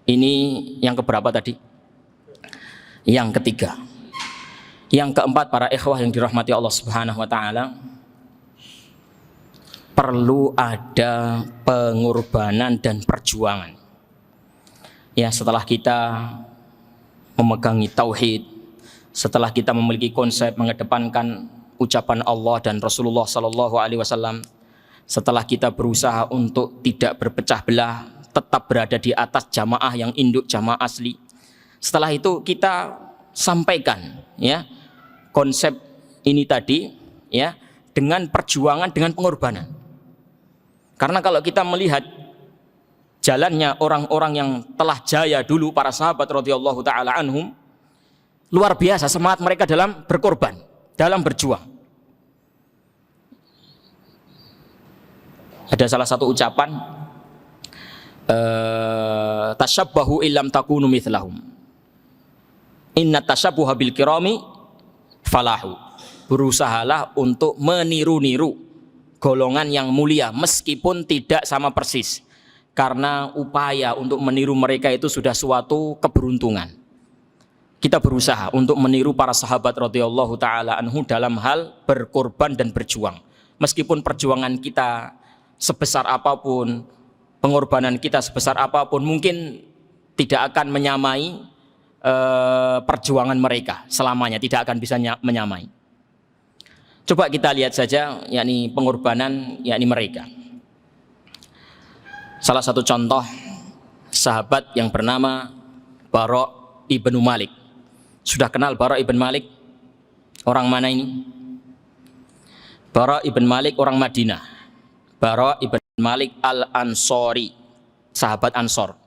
Ini yang keberapa tadi? Yang ketiga. Yang keempat, para ikhwah yang dirahmati Allah Subhanahu wa taala, perlu ada pengorbanan dan perjuangan. Ya, setelah kita memegangi tauhid, setelah kita memiliki konsep mengedepankan ucapan Allah dan Rasulullah sallallahu alaihi wasallam, setelah kita berusaha untuk tidak berpecah belah, tetap berada di atas jamaah yang induk, jamaah asli. Setelah itu kita sampaikan ya konsep ini tadi ya dengan perjuangan, dengan pengorbanan. Karena kalau kita melihat jalannya orang-orang yang telah jaya dulu, para sahabat radhiyallahu taala anhum, luar biasa semangat mereka dalam berkorban, dalam berjuang. Ada salah satu ucapan, tasyabbahu illam takunu mithlahum, inna tasyabbuha bil kirami falahu. Berusahalah untuk meniru-niru golongan yang mulia meskipun tidak sama persis. Karena upaya untuk meniru mereka itu sudah suatu keberuntungan. Kita berusaha untuk meniru para sahabat radhiyallahu taala anhu dalam hal berkorban dan berjuang. Meskipun perjuangan kita sebesar apapun, pengorbanan kita sebesar apapun, mungkin tidak akan menyamai perjuangan mereka selamanya, tidak akan bisa menyamai. Coba kita lihat saja yakni pengorbanan yakni mereka. Salah satu contoh sahabat yang bernama Bara' ibnu Malik. Sudah kenal Bara' ibn Malik? Orang mana ini? Bara' ibn Malik orang Madinah. Bara' ibn Malik al-Ansori, sahabat Ansor.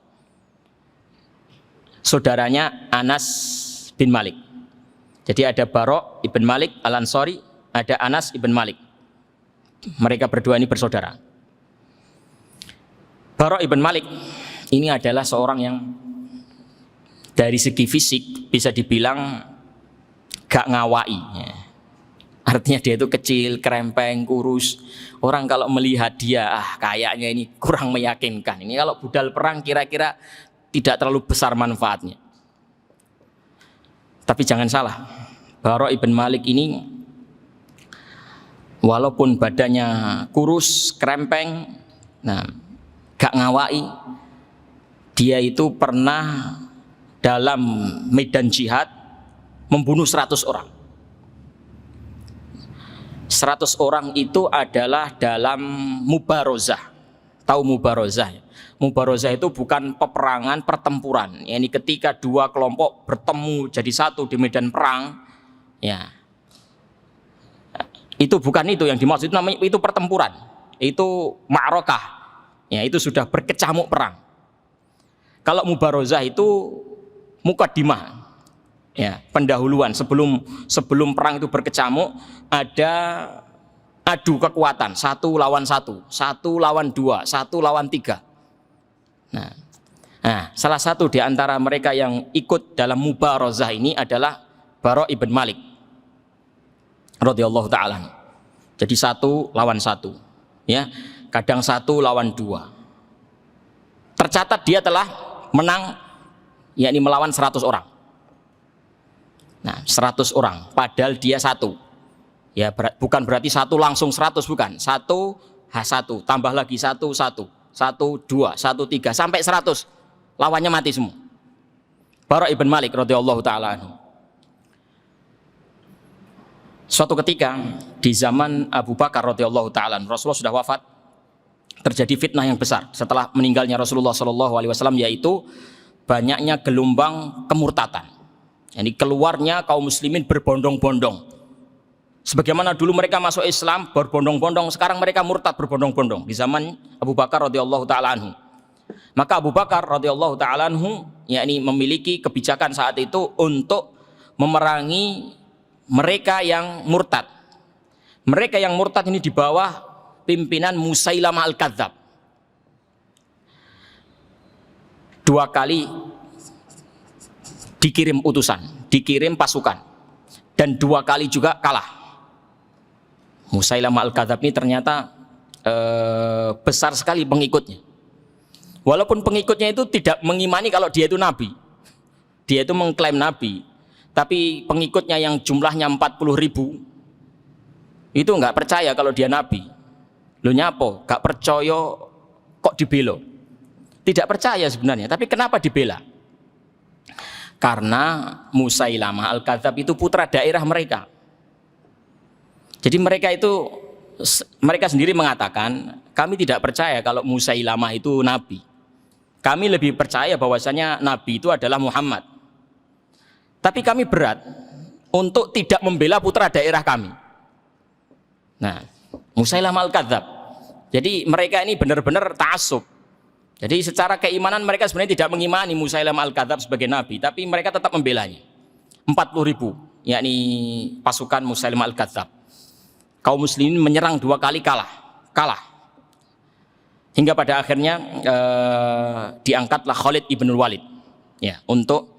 Saudaranya Anas bin Malik. Jadi ada Bara' ibn Malik al-Ansori, ada Anas ibn Malik. Mereka berdua ini bersaudara. Bara' ibn Malik ini adalah seorang yang dari segi fisik bisa dibilang gak ngawai ya. Artinya dia itu kecil, kerempeng, kurus. Orang kalau melihat dia, kayaknya ini kurang meyakinkan. Ini kalau budal perang kira-kira tidak terlalu besar manfaatnya. Tapi jangan salah, Bara' ibn Malik ini walaupun badannya kurus, kerempeng, gak ngawai, dia itu pernah dalam medan jihad membunuh 100 orang. 100 orang itu adalah dalam mubarozah. Tahu mubarozah? Mubarozah itu bukan peperangan, pertempuran. Ini ketika dua kelompok bertemu jadi satu di medan perang, ya. Itu bukan itu yang dimaksud, itu namanya itu pertempuran. Itu ma'rakah. Ya, itu sudah berkecamuk perang. Kalau mubarozah itu mukaddimah. Ya, pendahuluan sebelum perang itu berkecamuk, ada adu kekuatan, 1 lawan 1, 1 lawan 2, 1 lawan 3. Nah, salah satu di antara mereka yang ikut dalam mubarazah ini adalah Bara' ibn Malik radhiyallahu ta'ala. Jadi 1 lawan 1, ya, kadang 1 lawan 2. Tercatat dia telah menang, yakni melawan 100 orang. Nah, 100 orang, padahal dia 1. Ya, bukan berarti 1 langsung 100, bukan. 1 tambah lagi 1, 2, 1, 3 sampai 100. Lawannya mati semua. Bara' ibn Malik radhiyallahu ta'ala anhu. Suatu ketika di zaman Abu Bakar radhiyallahu ta'ala, Rasulullah sudah wafat, terjadi fitnah yang besar setelah meninggalnya Rasulullah SAW, yaitu banyaknya gelombang kemurtatan. Jadi keluarnya kaum muslimin berbondong-bondong. Sebagaimana dulu mereka masuk Islam berbondong-bondong, sekarang mereka murtad berbondong-bondong di zaman Abu Bakar radhiyallahu ta'ala anhu. Maka Abu Bakar radhiyallahu ta'ala anhu, yakni memiliki kebijakan saat itu untuk memerangi mereka yang murtad. Mereka yang murtad ini di bawah pimpinan Musailamah al-Kadzab. 2 kali dikirim utusan, dikirim pasukan, dan 2 kali juga kalah. Musailamah al-Kadzab ini ternyata besar sekali pengikutnya. Walaupun pengikutnya itu tidak mengimani kalau dia itu nabi, dia itu mengklaim nabi, tapi pengikutnya yang jumlahnya 40.000 itu nggak percaya kalau dia nabi. Lo nyapo, nggak percaya kok dibela? Tidak percaya sebenarnya, tapi kenapa dibela? Karena Musailamah al-Kadzab itu putra daerah mereka. Jadi mereka sendiri mengatakan, kami tidak percaya kalau Musailamah itu nabi. Kami lebih percaya bahwasanya nabi itu adalah Muhammad. Tapi kami berat untuk tidak membela putra daerah kami. Nah, Musailamah al-Kadzab. Jadi mereka ini benar-benar ta'assub. Jadi secara keimanan mereka sebenarnya tidak mengimani Musailamah al-Kadzab sebagai nabi, tapi mereka tetap membelanya. 40.000, yakni pasukan Musailamah al-Kadzab. Kaum muslimin menyerang 2 kali kalah. Hingga pada akhirnya diangkatlah Khalid ibn Walid, ya, untuk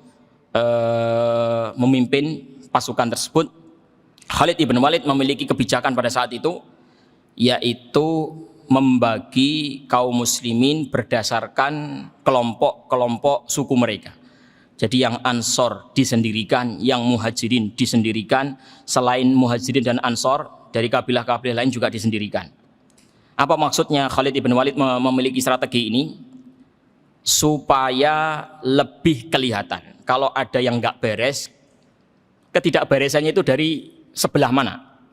memimpin pasukan tersebut. Khalid ibn Walid memiliki kebijakan pada saat itu, yaitu membagi kaum muslimin berdasarkan kelompok-kelompok suku mereka. Jadi yang Ansor disendirikan, yang Muhajirin disendirikan, selain Muhajirin dan Ansor dari kabilah-kabilah lain juga disendirikan. Apa maksudnya Khalid ibn Walid memiliki strategi ini? Supaya lebih kelihatan kalau ada yang nggak beres, ketidakberesannya itu dari sebelah mana?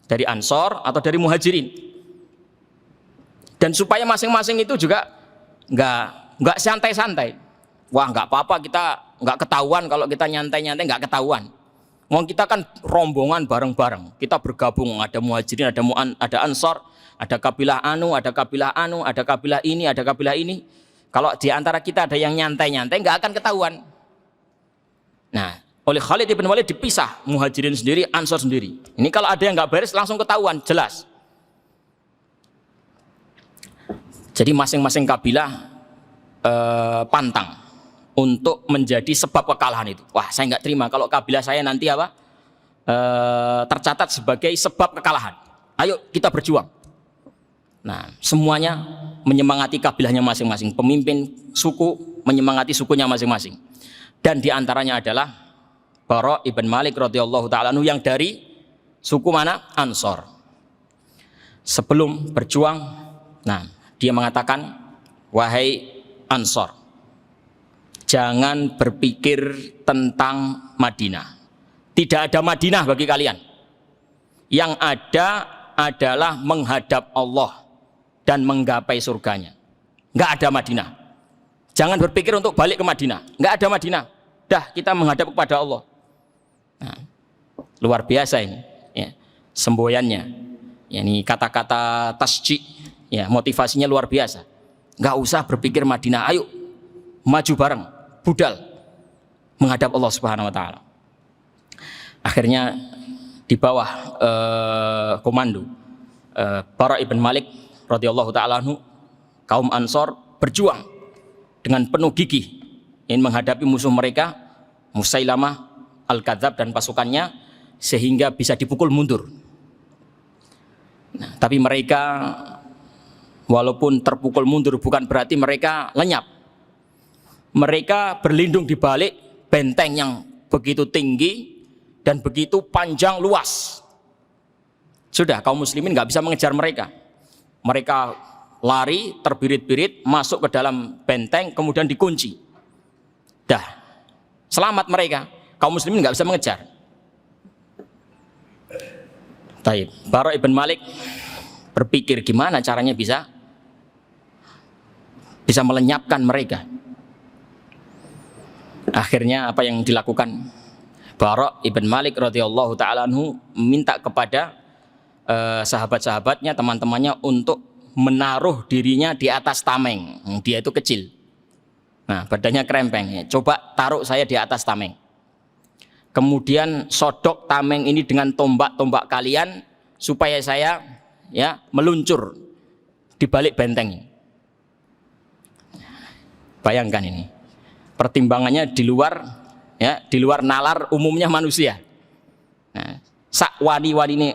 Dari Ansor atau dari Muhajirin? Dan supaya masing-masing itu juga nggak santai-santai. Wah, nggak apa-apa, kita nggak ketahuan kalau kita nyantai-nyantai, nggak ketahuan. Wong kita kan rombongan bareng-bareng. Kita bergabung, ada Muhajirin, ada Ansor, ada kabilah anu, ada kabilah anu, ada kabilah ini, ada kabilah ini. Kalau di antara kita ada yang nyantai-nyantai, nggak akan ketahuan. Nah, oleh Khalid ibn Walid dipisah, Muhajirin sendiri, Ansor sendiri. Ini kalau ada yang nggak beres langsung ketahuan, jelas. Jadi masing-masing kabilah pantang untuk menjadi sebab kekalahan itu. Wah, saya nggak terima kalau kabilah saya nanti tercatat sebagai sebab kekalahan. Ayo kita berjuang. Nah, semuanya menyemangati kabilahnya masing-masing. Pemimpin suku menyemangati sukunya masing-masing. Dan diantaranya adalah Bara' ibn Malik radhiyallahu ta'ala anhu yang dari suku mana? Ansor. Sebelum berjuang, nah, dia mengatakan, wahai Ansor, jangan berpikir tentang Madinah. Tidak ada Madinah bagi kalian. Yang ada adalah menghadap Allah dan menggapai surganya. Nggak ada Madinah. Jangan berpikir untuk balik ke Madinah. Nggak ada Madinah. Dah, kita menghadap kepada Allah. Nah, luar biasa ini, ya, semboyannya. Ya, ini kata-kata tasjid, ya, motivasinya luar biasa. Nggak usah berpikir Madinah. Ayo maju bareng, budal. menghadap Allah Subhanahu wa taala. Akhirnya di bawah komando Bara ibn Malik radhiyallahu taala anhu, kaum Ansor berjuang dengan penuh gigih ingin menghadapi musuh mereka Musailamah Al-Kadzab dan pasukannya sehingga bisa dipukul mundur. Nah, tapi mereka walaupun terpukul mundur bukan berarti mereka lenyap. Mereka berlindung di balik benteng yang begitu tinggi dan begitu panjang luas. Sudah kaum muslimin nggak bisa mengejar mereka. Mereka lari terbirit-birit masuk ke dalam benteng kemudian dikunci. Dah selamat mereka. Kaum muslimin nggak bisa mengejar. Taib. Bara ibn Malik berpikir gimana caranya bisa melenyapkan mereka. Akhirnya apa yang dilakukan? Bara ibn Malik radhiyallahu taala anhu minta kepada sahabat-sahabatnya, teman-temannya untuk menaruh dirinya di atas tameng. Dia itu kecil. Nah, badannya krempeng. Coba taruh saya di atas tameng. Kemudian sodok tameng ini dengan tombak-tombak kalian supaya saya meluncur di balik benteng ini. Bayangkan ini. Pertimbangannya di luar nalar umumnya manusia. Nah, sak wani-wani ini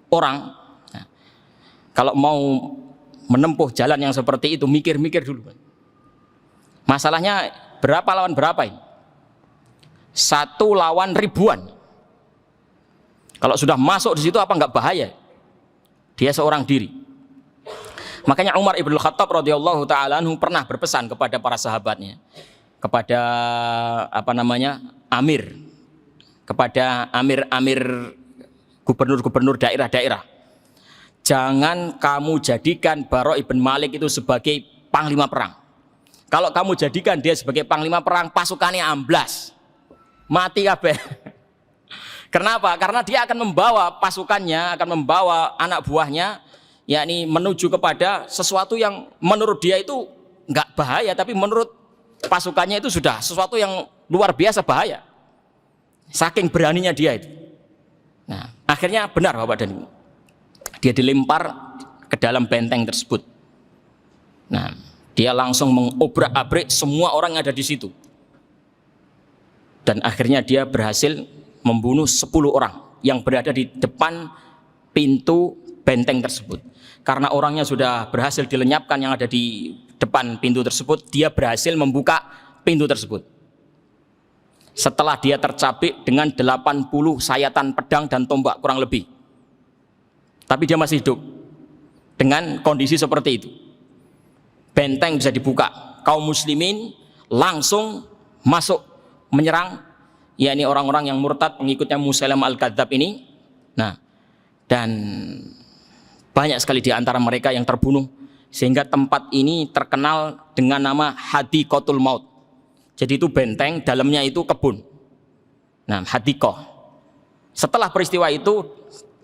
orang kalau mau menempuh jalan yang seperti itu mikir-mikir dulu. Masalahnya berapa lawan berapa ini? 1 lawan ribuan. Kalau sudah masuk di situ apa nggak bahaya? Dia seorang diri. Makanya Umar ibn Khattab radhiyallahu taala anhu pernah berpesan kepada para sahabatnya, kepada amir, kepada amir gubernur-gubernur daerah-daerah. Jangan kamu jadikan Bara ibn Malik itu sebagai panglima perang. Kalau kamu jadikan dia sebagai panglima perang, pasukannya amblas. Mati kabeh. Kenapa? Karena dia akan membawa pasukannya, akan membawa anak buahnya, yakni menuju kepada sesuatu yang menurut dia itu nggak bahaya, tapi menurut pasukannya itu sudah sesuatu yang luar biasa bahaya. Saking beraninya dia itu. Nah, akhirnya benar Bapak dan Ibu. Dia dilempar ke dalam benteng tersebut. Nah, dia langsung mengobrak-abrik semua orang yang ada di situ. Dan akhirnya dia berhasil membunuh 10 orang yang berada di depan pintu benteng tersebut. Karena orangnya sudah berhasil dilenyapkan yang ada di depan pintu tersebut, dia berhasil membuka pintu tersebut. Setelah dia tercapik dengan 80 sayatan pedang dan tombak kurang lebih. Tapi dia masih hidup dengan kondisi seperti itu. Benteng bisa dibuka, kaum muslimin langsung masuk menyerang, yakni orang-orang yang murtad pengikutnya Musailamah Al-Kadzab ini. Nah, dan banyak sekali di antara mereka yang terbunuh sehingga tempat ini terkenal dengan nama Hadiqatul Maut. Jadi itu benteng, dalamnya itu kebun. Nah, Hadiqah. Setelah peristiwa itu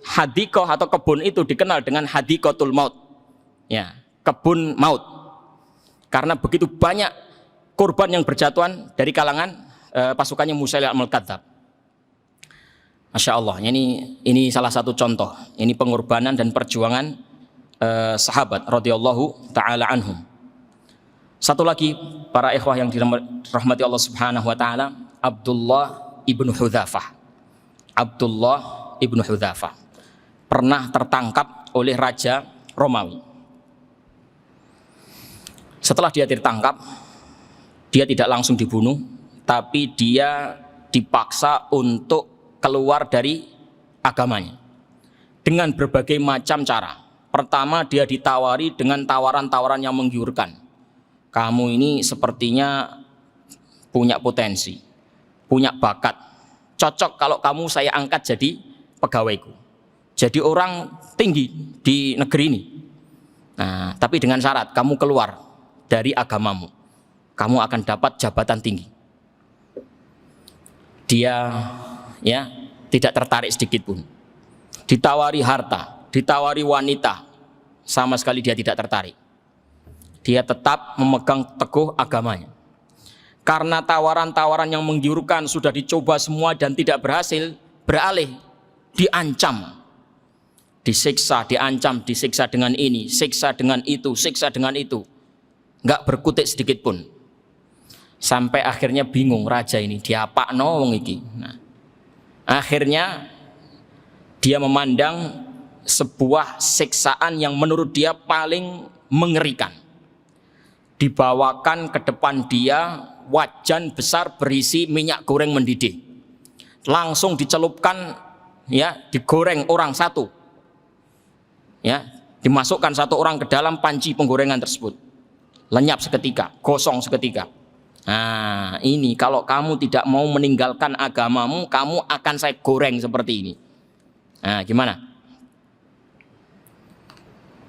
Hadiqah atau kebun itu dikenal dengan Hadiqatul Maut. Ya, kebun maut. Karena begitu banyak korban yang berjatuhan dari kalangan pasukannya Musailamah Al-Kadzab. Masya Allah, ini salah satu contoh. Ini pengorbanan dan perjuangan sahabat radhiyallahu taala anhum. Satu lagi para ikhwah yang dirahmati Allah Subhanahu wa taala, Abdullah ibnu Hudzafah. Abdullah ibnu Hudzafah pernah tertangkap oleh raja Romawi. Setelah dia ditangkap, dia tidak langsung dibunuh, tapi dia dipaksa untuk keluar dari agamanya dengan berbagai macam cara. Pertama, dia ditawari dengan tawaran-tawaran yang menggiurkan. Kamu ini sepertinya punya potensi, punya bakat. Cocok kalau kamu saya angkat jadi pegawaiku, jadi orang tinggi di negeri ini. Nah, tapi dengan syarat kamu keluar dari agamamu, kamu akan dapat jabatan tinggi. Dia tidak tertarik sedikit pun. Ditawari harta, ditawari wanita, sama sekali dia tidak tertarik. Dia tetap memegang teguh agamanya. Karena tawaran-tawaran yang menggiurkan sudah dicoba semua dan tidak berhasil, beralih, diancam, disiksa, diancam, disiksa dengan ini, siksa dengan itu, siksa dengan itu. Nggak berkutik sedikit pun. Sampai akhirnya bingung raja ini, diapakno wong iki. Nah, akhirnya dia memandang sebuah siksaan yang menurut dia paling mengerikan. Dibawakan ke depan dia wajan besar berisi minyak goreng mendidih. Langsung dicelupkan, ya, digoreng orang satu. Ya, dimasukkan satu orang ke dalam panci penggorengan tersebut. Lenyap seketika, gosong seketika. Nah, ini kalau kamu tidak mau meninggalkan agamamu, kamu akan saya goreng seperti ini. Nah, gimana?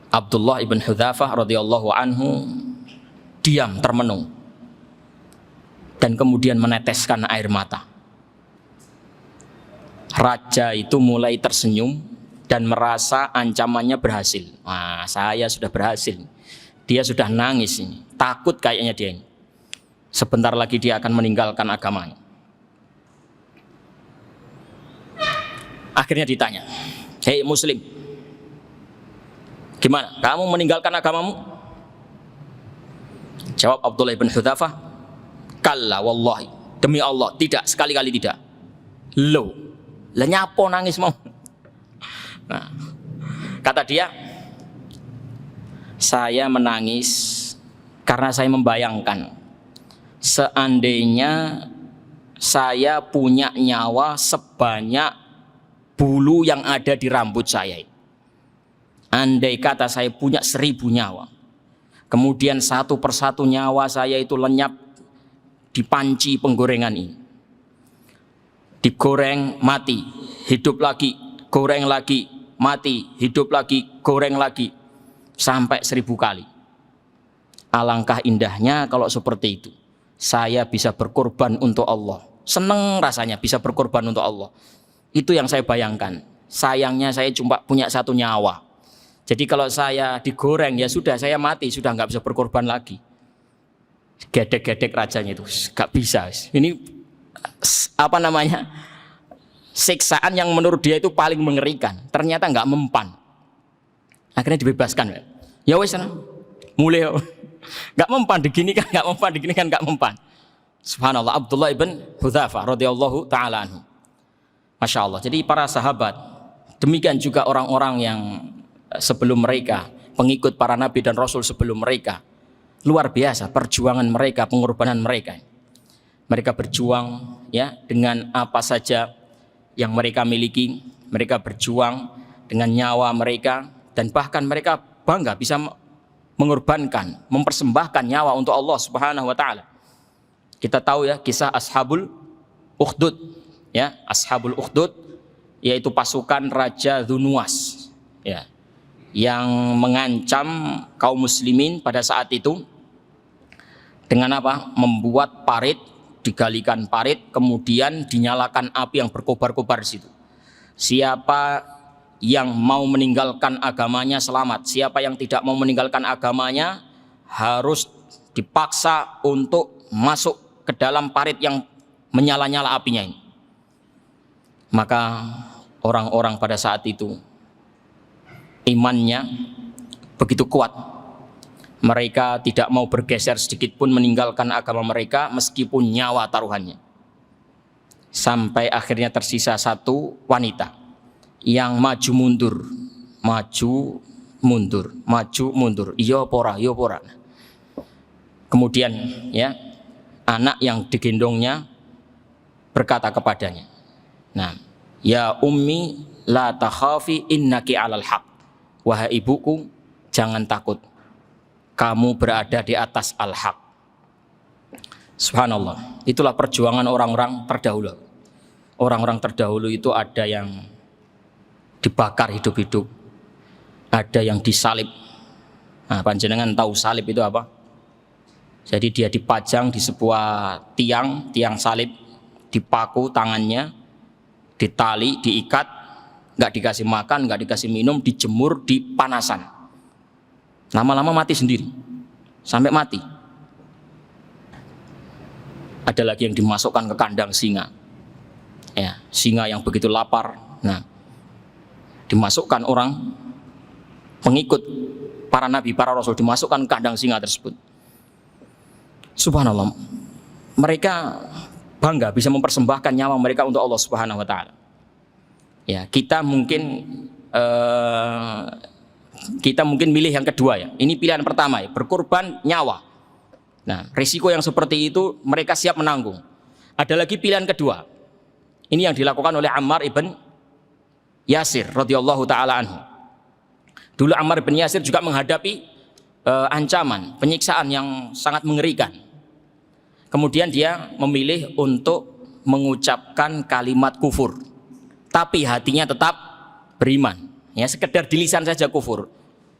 Abdullah ibn Hudzafah radhiyallahu anhu diam termenung dan kemudian meneteskan air mata. Raja itu mulai tersenyum dan merasa ancamannya berhasil. Nah, saya sudah berhasil. Dia sudah nangis ini, takut kayaknya dia ini. Sebentar lagi dia akan meninggalkan agamanya. Akhirnya ditanya, "Hei Muslim, gimana? Kamu meninggalkan agamamu?" Jawab Abdullah bin Hudzafah, "Kalla wallahi, demi Allah, tidak, sekali-kali tidak." Loh, lah nyapo nangis mau? Nah, kata dia, "Saya menangis karena saya membayangkan seandainya saya punya nyawa sebanyak bulu yang ada di rambut saya. Andai kata saya punya 1000 nyawa, kemudian satu persatu nyawa saya itu lenyap di panci penggorengan ini. Digoreng, mati, hidup lagi, goreng lagi, mati, hidup lagi, goreng lagi, sampai 1000 kali. Alangkah indahnya kalau seperti itu. Saya bisa berkorban untuk Allah. Seneng rasanya bisa berkorban untuk Allah. Itu yang saya bayangkan. Sayangnya saya cuma punya 1 nyawa. Jadi kalau saya digoreng, ya sudah, saya mati, sudah nggak bisa berkorban lagi." Gedek-gedek rajanya itu, nggak bisa. Ini apa namanya? Siksaan yang menurut dia itu paling mengerikan. Ternyata nggak mempan. Akhirnya dibebaskan. Ya wes, mulai. Nggak mempan diginikan, nggak mempan diginikan, nggak mempan. Subhanallah, Abdullah ibn Hudzafah radhiyallahu taala anhu. Masya Allah. Jadi para sahabat, demikian juga orang-orang yang sebelum mereka, pengikut para nabi dan rasul sebelum mereka, luar biasa perjuangan mereka, pengorbanan mereka. Mereka berjuang, ya, dengan apa saja yang mereka miliki. Mereka berjuang dengan nyawa mereka, dan bahkan mereka bangga bisa mengorbankan, mempersembahkan nyawa untuk Allah Subhanahu wa taala. Kita tahu ya kisah Ashabul Ukhdud, ya, Ashabul Ukhdud yaitu pasukan Raja Dzunnuwas, ya, yang mengancam kaum muslimin pada saat itu dengan apa? Membuat parit, digalikan parit, kemudian dinyalakan api yang berkobar-kobar di situ. Siapa yang mau meninggalkan agamanya selamat, siapa yang tidak mau meninggalkan agamanya harus dipaksa untuk masuk ke dalam parit yang menyala-nyala apinya ini. Maka orang-orang pada saat itu imannya begitu kuat. Mereka tidak mau bergeser sedikit pun meninggalkan agama mereka meskipun nyawa taruhannya. Sampai akhirnya tersisa 1 wanita yang maju mundur, maju mundur, maju mundur. Iya pora, iya pora. Kemudian, ya, anak yang digendongnya berkata kepadanya, "Nah, ya ummi la takhafi innaki 'alal haq." Wahai ibuku, jangan takut. Kamu berada di atas al-haq. Subhanallah. Itulah perjuangan orang-orang terdahulu. Orang-orang terdahulu itu ada yang dibakar hidup-hidup, ada yang disalib. Nah, panjenengan tahu salib itu apa? Jadi dia dipajang di sebuah tiang salib, dipaku tangannya, ditali, diikat, nggak dikasih makan, nggak dikasih minum, dijemur di panasan. Lama-lama mati sendiri, sampai mati. Ada lagi yang dimasukkan ke kandang singa. Ya, singa yang begitu lapar. Nah, dimasukkan orang pengikut para nabi, para rasul, dimasukkan ke kandang singa tersebut. Subhanallah, mereka bangga bisa mempersembahkan nyawa mereka untuk Allah Subhanahu wa taala. Ya, kita mungkin milih yang kedua ya. Ini pilihan pertama ya, berkorban nyawa. Nah, risiko yang seperti itu mereka siap menanggung. Ada lagi pilihan kedua. Ini yang dilakukan oleh Ammar ibn Yasir radhiyallahu taala anhu. Dulu Ammar ibn Yasir juga menghadapi ancaman, penyiksaan yang sangat mengerikan. Kemudian dia memilih untuk mengucapkan kalimat kufur, tapi hatinya tetap beriman. Ya, sekedar di lisan saja kufur,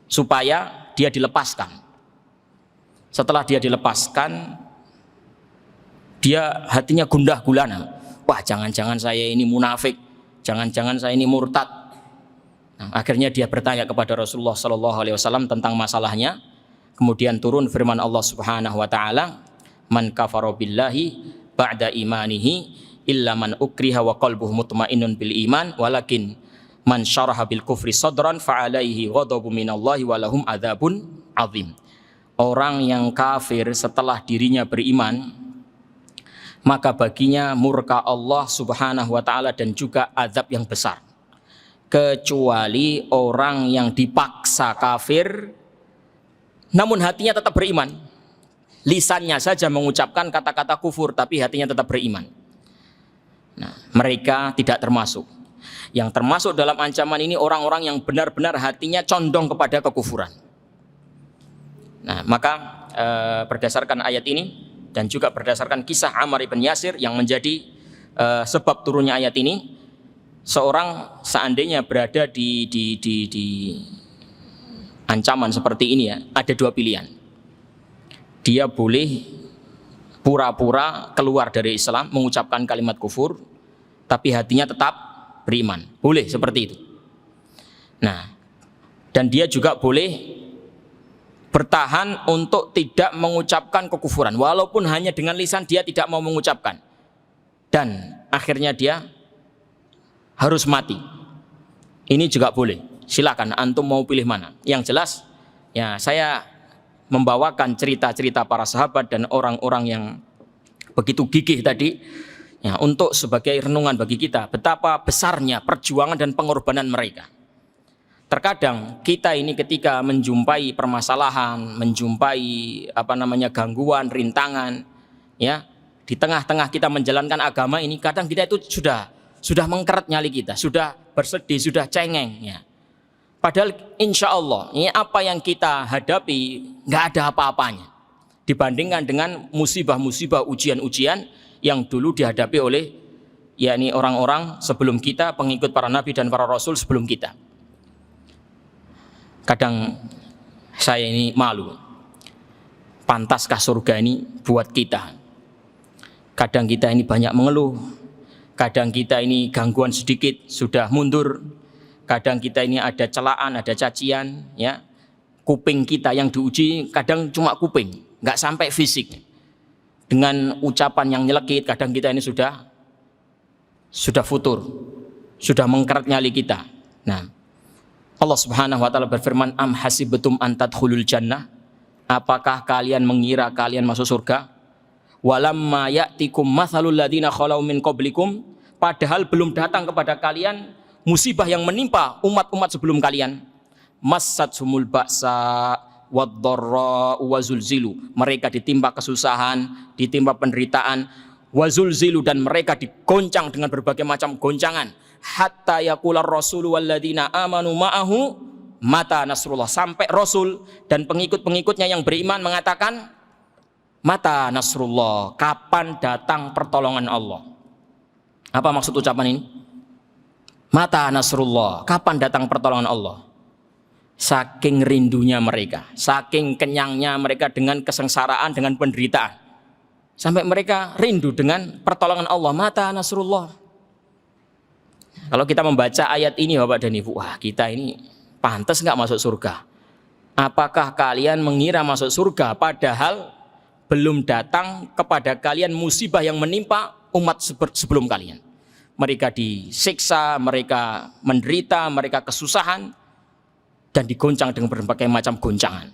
supaya dia dilepaskan. Setelah dia dilepaskan, dia hatinya gundah gulana. Wah, jangan-jangan saya ini munafik, jangan-jangan saya ini murtad. Nah, akhirnya dia bertanya kepada Rasulullah SAW tentang masalahnya. Kemudian turun firman Allah Subhanahu Wa Taala, "Man kafara billahi ba'da imanihi illa man ukriha wa qalbuhu mutmainnun bil iman, walakin man syaraha bil kufri sadran fa alaihi ghadabu minallahi wa lahum adzabun azim." Orang yang kafir setelah dirinya beriman, maka baginya murka Allah Subhanahu wa taala dan juga azab yang besar. Kecuali orang yang dipaksa kafir namun hatinya tetap beriman. Lisannya saja mengucapkan kata-kata kufur tapi hatinya tetap beriman. Nah, mereka tidak termasuk. Yang termasuk dalam ancaman ini orang-orang yang benar-benar hatinya condong kepada kekufuran. Nah, maka berdasarkan ayat ini dan juga berdasarkan kisah Ammar ibn Yasir yang menjadi sebab turunnya ayat ini, seorang seandainya berada di ancaman seperti ini ya, ada dua pilihan. Dia boleh pura-pura keluar dari Islam, mengucapkan kalimat kufur, tapi hatinya tetap beriman. Boleh seperti itu. Nah, dan dia juga boleh bertahan untuk tidak mengucapkan kekufuran, walaupun hanya dengan lisan dia tidak mau mengucapkan, dan akhirnya dia harus mati. Ini juga boleh. Silakan antum mau pilih mana. Yang jelas ya, saya membawakan cerita-cerita para sahabat dan orang-orang yang begitu gigih tadi ya, untuk sebagai renungan bagi kita betapa besarnya perjuangan dan pengorbanan mereka. Terkadang kita ini ketika menjumpai permasalahan, menjumpai gangguan, rintangan, ya, di tengah-tengah kita menjalankan agama ini, kadang kita itu sudah mengkeret nyali kita, sudah bersedih, sudah cengeng, ya. Padahal insya Allah ini apa yang kita hadapi nggak ada apa-apanya dibandingkan dengan musibah-musibah, ujian-ujian yang dulu dihadapi oleh yakni orang-orang sebelum kita, pengikut para nabi dan para rasul sebelum kita. Kadang saya ini malu, pantaskah surga ini buat kita? Kadang kita ini banyak mengeluh, kadang kita ini gangguan sedikit sudah mundur, kadang kita ini ada celaan, ada cacian, ya. Kuping kita yang diuji kadang cuma kuping, nggak sampai fisik. Dengan ucapan yang nyelekit, kadang kita ini sudah futur, sudah mengkeret nyali kita. Nah, Allah Subhanahu wa taala berfirman, "Am hasibtum an tadkhulul jannah?" Apakah kalian mengira kalian masuk surga? Walamma ya'tikum mathalul ladzina khalau min qablikum, padahal belum datang kepada kalian musibah yang menimpa umat-umat sebelum kalian. Massatsumul ba'sa wad-dharra wa zulzilu. Mereka ditimpa kesusahan, ditimpa penderitaan, wa zulzilu, dan mereka digoncang dengan berbagai macam goncangan. Hatta yaqular rasulu walladzina amanu ma'ahu mata nasrullah, sampai rasul dan pengikut-pengikutnya yang beriman mengatakan, mata nasrullah, kapan datang pertolongan Allah. Apa maksud ucapan ini? Mata nasrullah, kapan datang pertolongan Allah? Saking rindunya mereka, saking kenyangnya mereka dengan kesengsaraan, dengan penderitaan, sampai mereka rindu dengan pertolongan Allah. Mata nasrullah. Kalau kita membaca ayat ini Bapak dan Ibu, wah, kita ini pantas nggak masuk surga? Apakah kalian mengira masuk surga padahal belum datang kepada kalian musibah yang menimpa umat sebelum kalian. Mereka disiksa, mereka menderita, mereka kesusahan, dan digoncang dengan berbagai macam goncangan.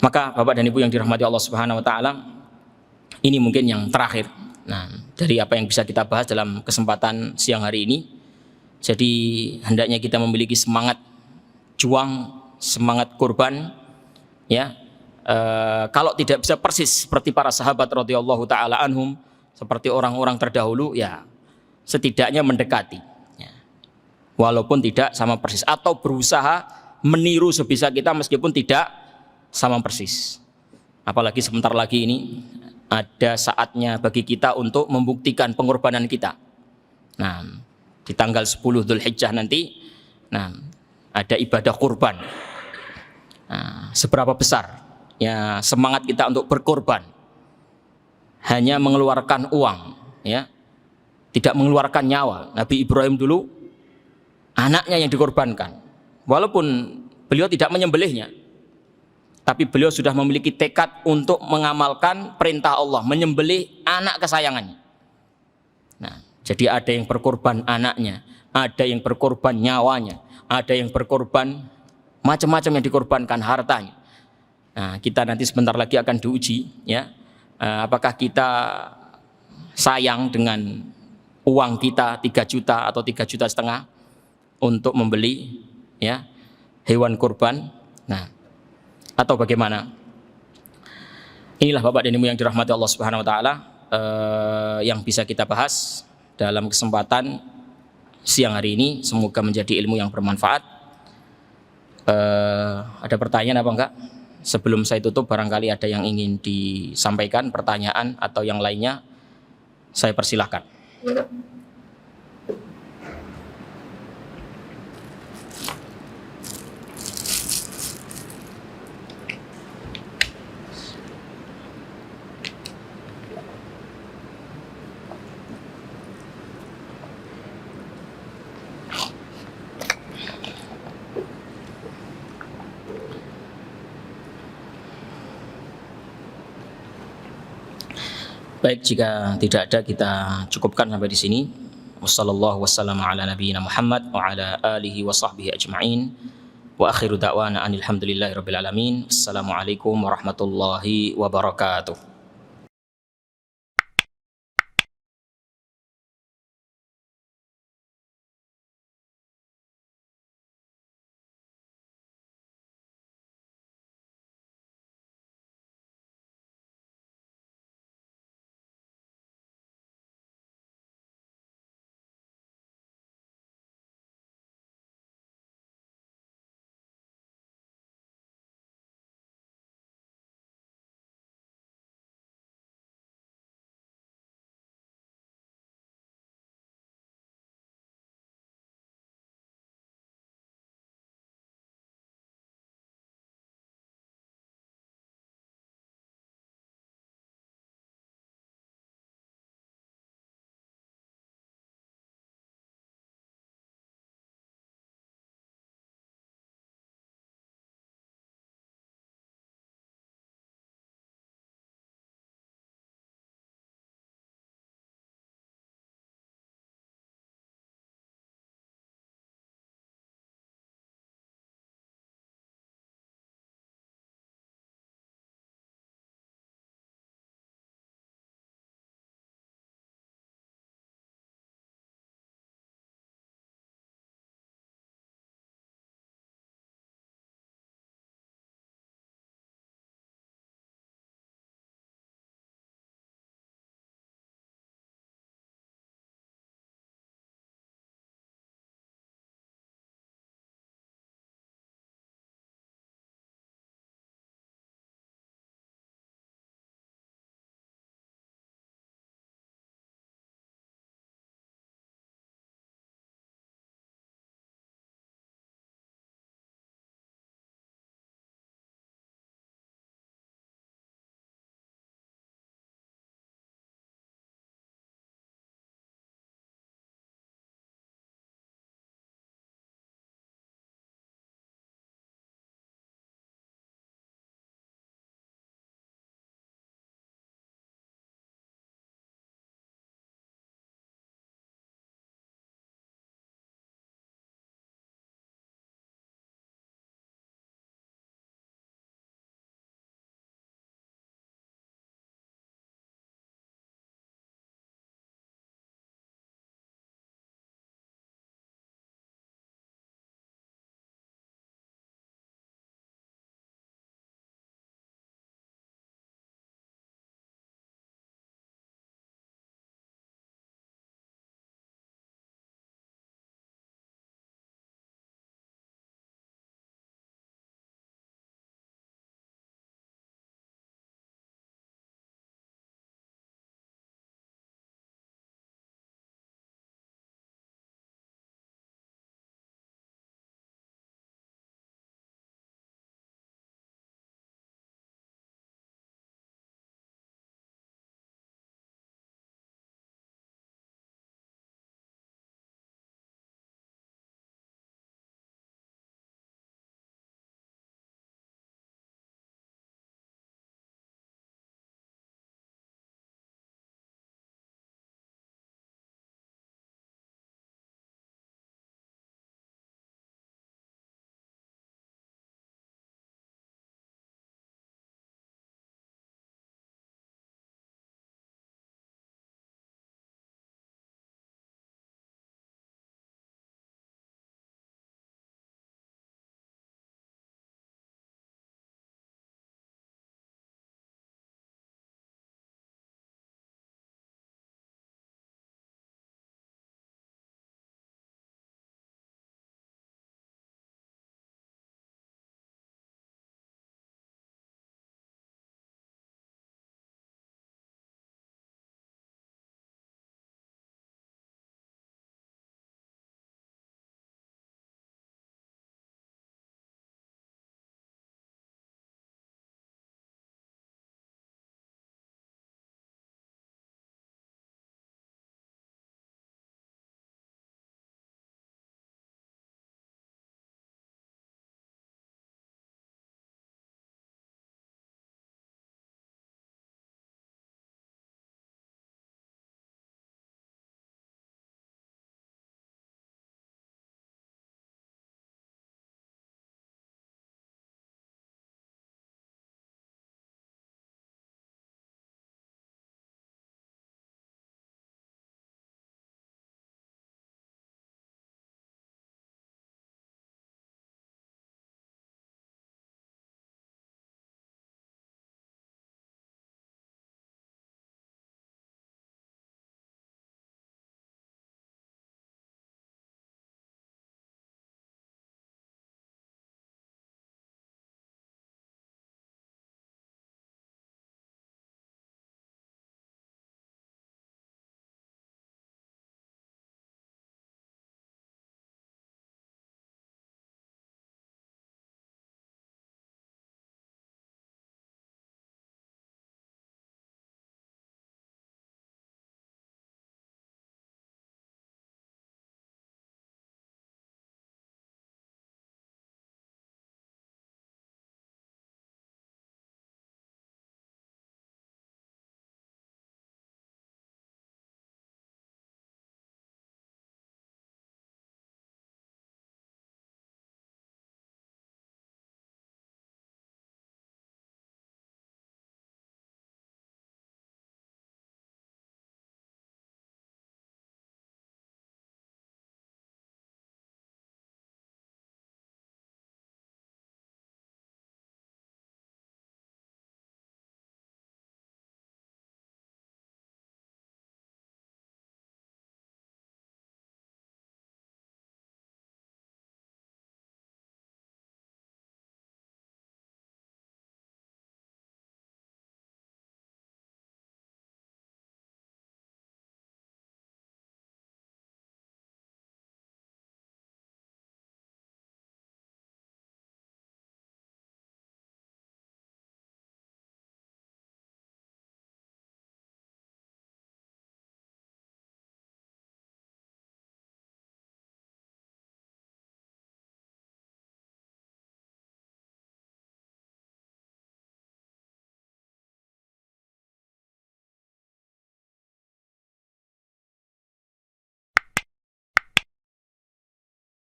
Maka Bapak dan Ibu yang dirahmati Allah Subhanahu wa taala, ini mungkin yang terakhir. Nah, dari apa yang bisa kita bahas dalam kesempatan siang hari ini. Jadi hendaknya kita memiliki semangat juang, semangat korban, ya. Kalau tidak bisa persis seperti para sahabat radhiyallahu taala anhum, seperti orang-orang terdahulu, ya setidaknya mendekati, ya. Walaupun tidak sama persis, atau berusaha meniru sebisa kita meskipun tidak sama persis. Apalagi sebentar lagi ini ada saatnya bagi kita untuk membuktikan pengorbanan kita. Nah, di tanggal 10 Dzulhijjah nanti, nah, ada ibadah kurban. Nah, seberapa besar ya semangat kita untuk berkorban? Hanya mengeluarkan uang, ya, tidak mengeluarkan nyawa. Nabi Ibrahim dulu anaknya yang dikorbankan, walaupun beliau tidak menyembelihnya, tapi beliau sudah memiliki tekad untuk mengamalkan perintah Allah, menyembelih anak kesayangannya. Nah, jadi ada yang berkorban anaknya, ada yang berkorban nyawanya, ada yang berkorban macam-macam yang dikorbankan hartanya. Nah, kita nanti sebentar lagi akan diuji, ya, apakah kita sayang dengan uang kita 3 juta atau 3,5 juta untuk membeli, ya, hewan kurban. Nah, atau bagaimana? Inilah Bapak dan Ibu yang dirahmati Allah Subhanahu wa taala, yang bisa kita bahas dalam kesempatan siang hari ini. Semoga menjadi ilmu yang bermanfaat. Ada pertanyaan apa enggak? Sebelum saya tutup, barangkali ada yang ingin disampaikan, pertanyaan atau yang lainnya, saya persilahkan. Baik, jika tidak ada kita cukupkan sampai di sini. Wassallallahu wassalamu ala nabiyyina Muhammad wa ala alihi wa sahbihi ajma'in. Wa akhiru da'wana anil hamdulillahi rabbil alamin. Assalamualaikum warahmatullahi wabarakatuh.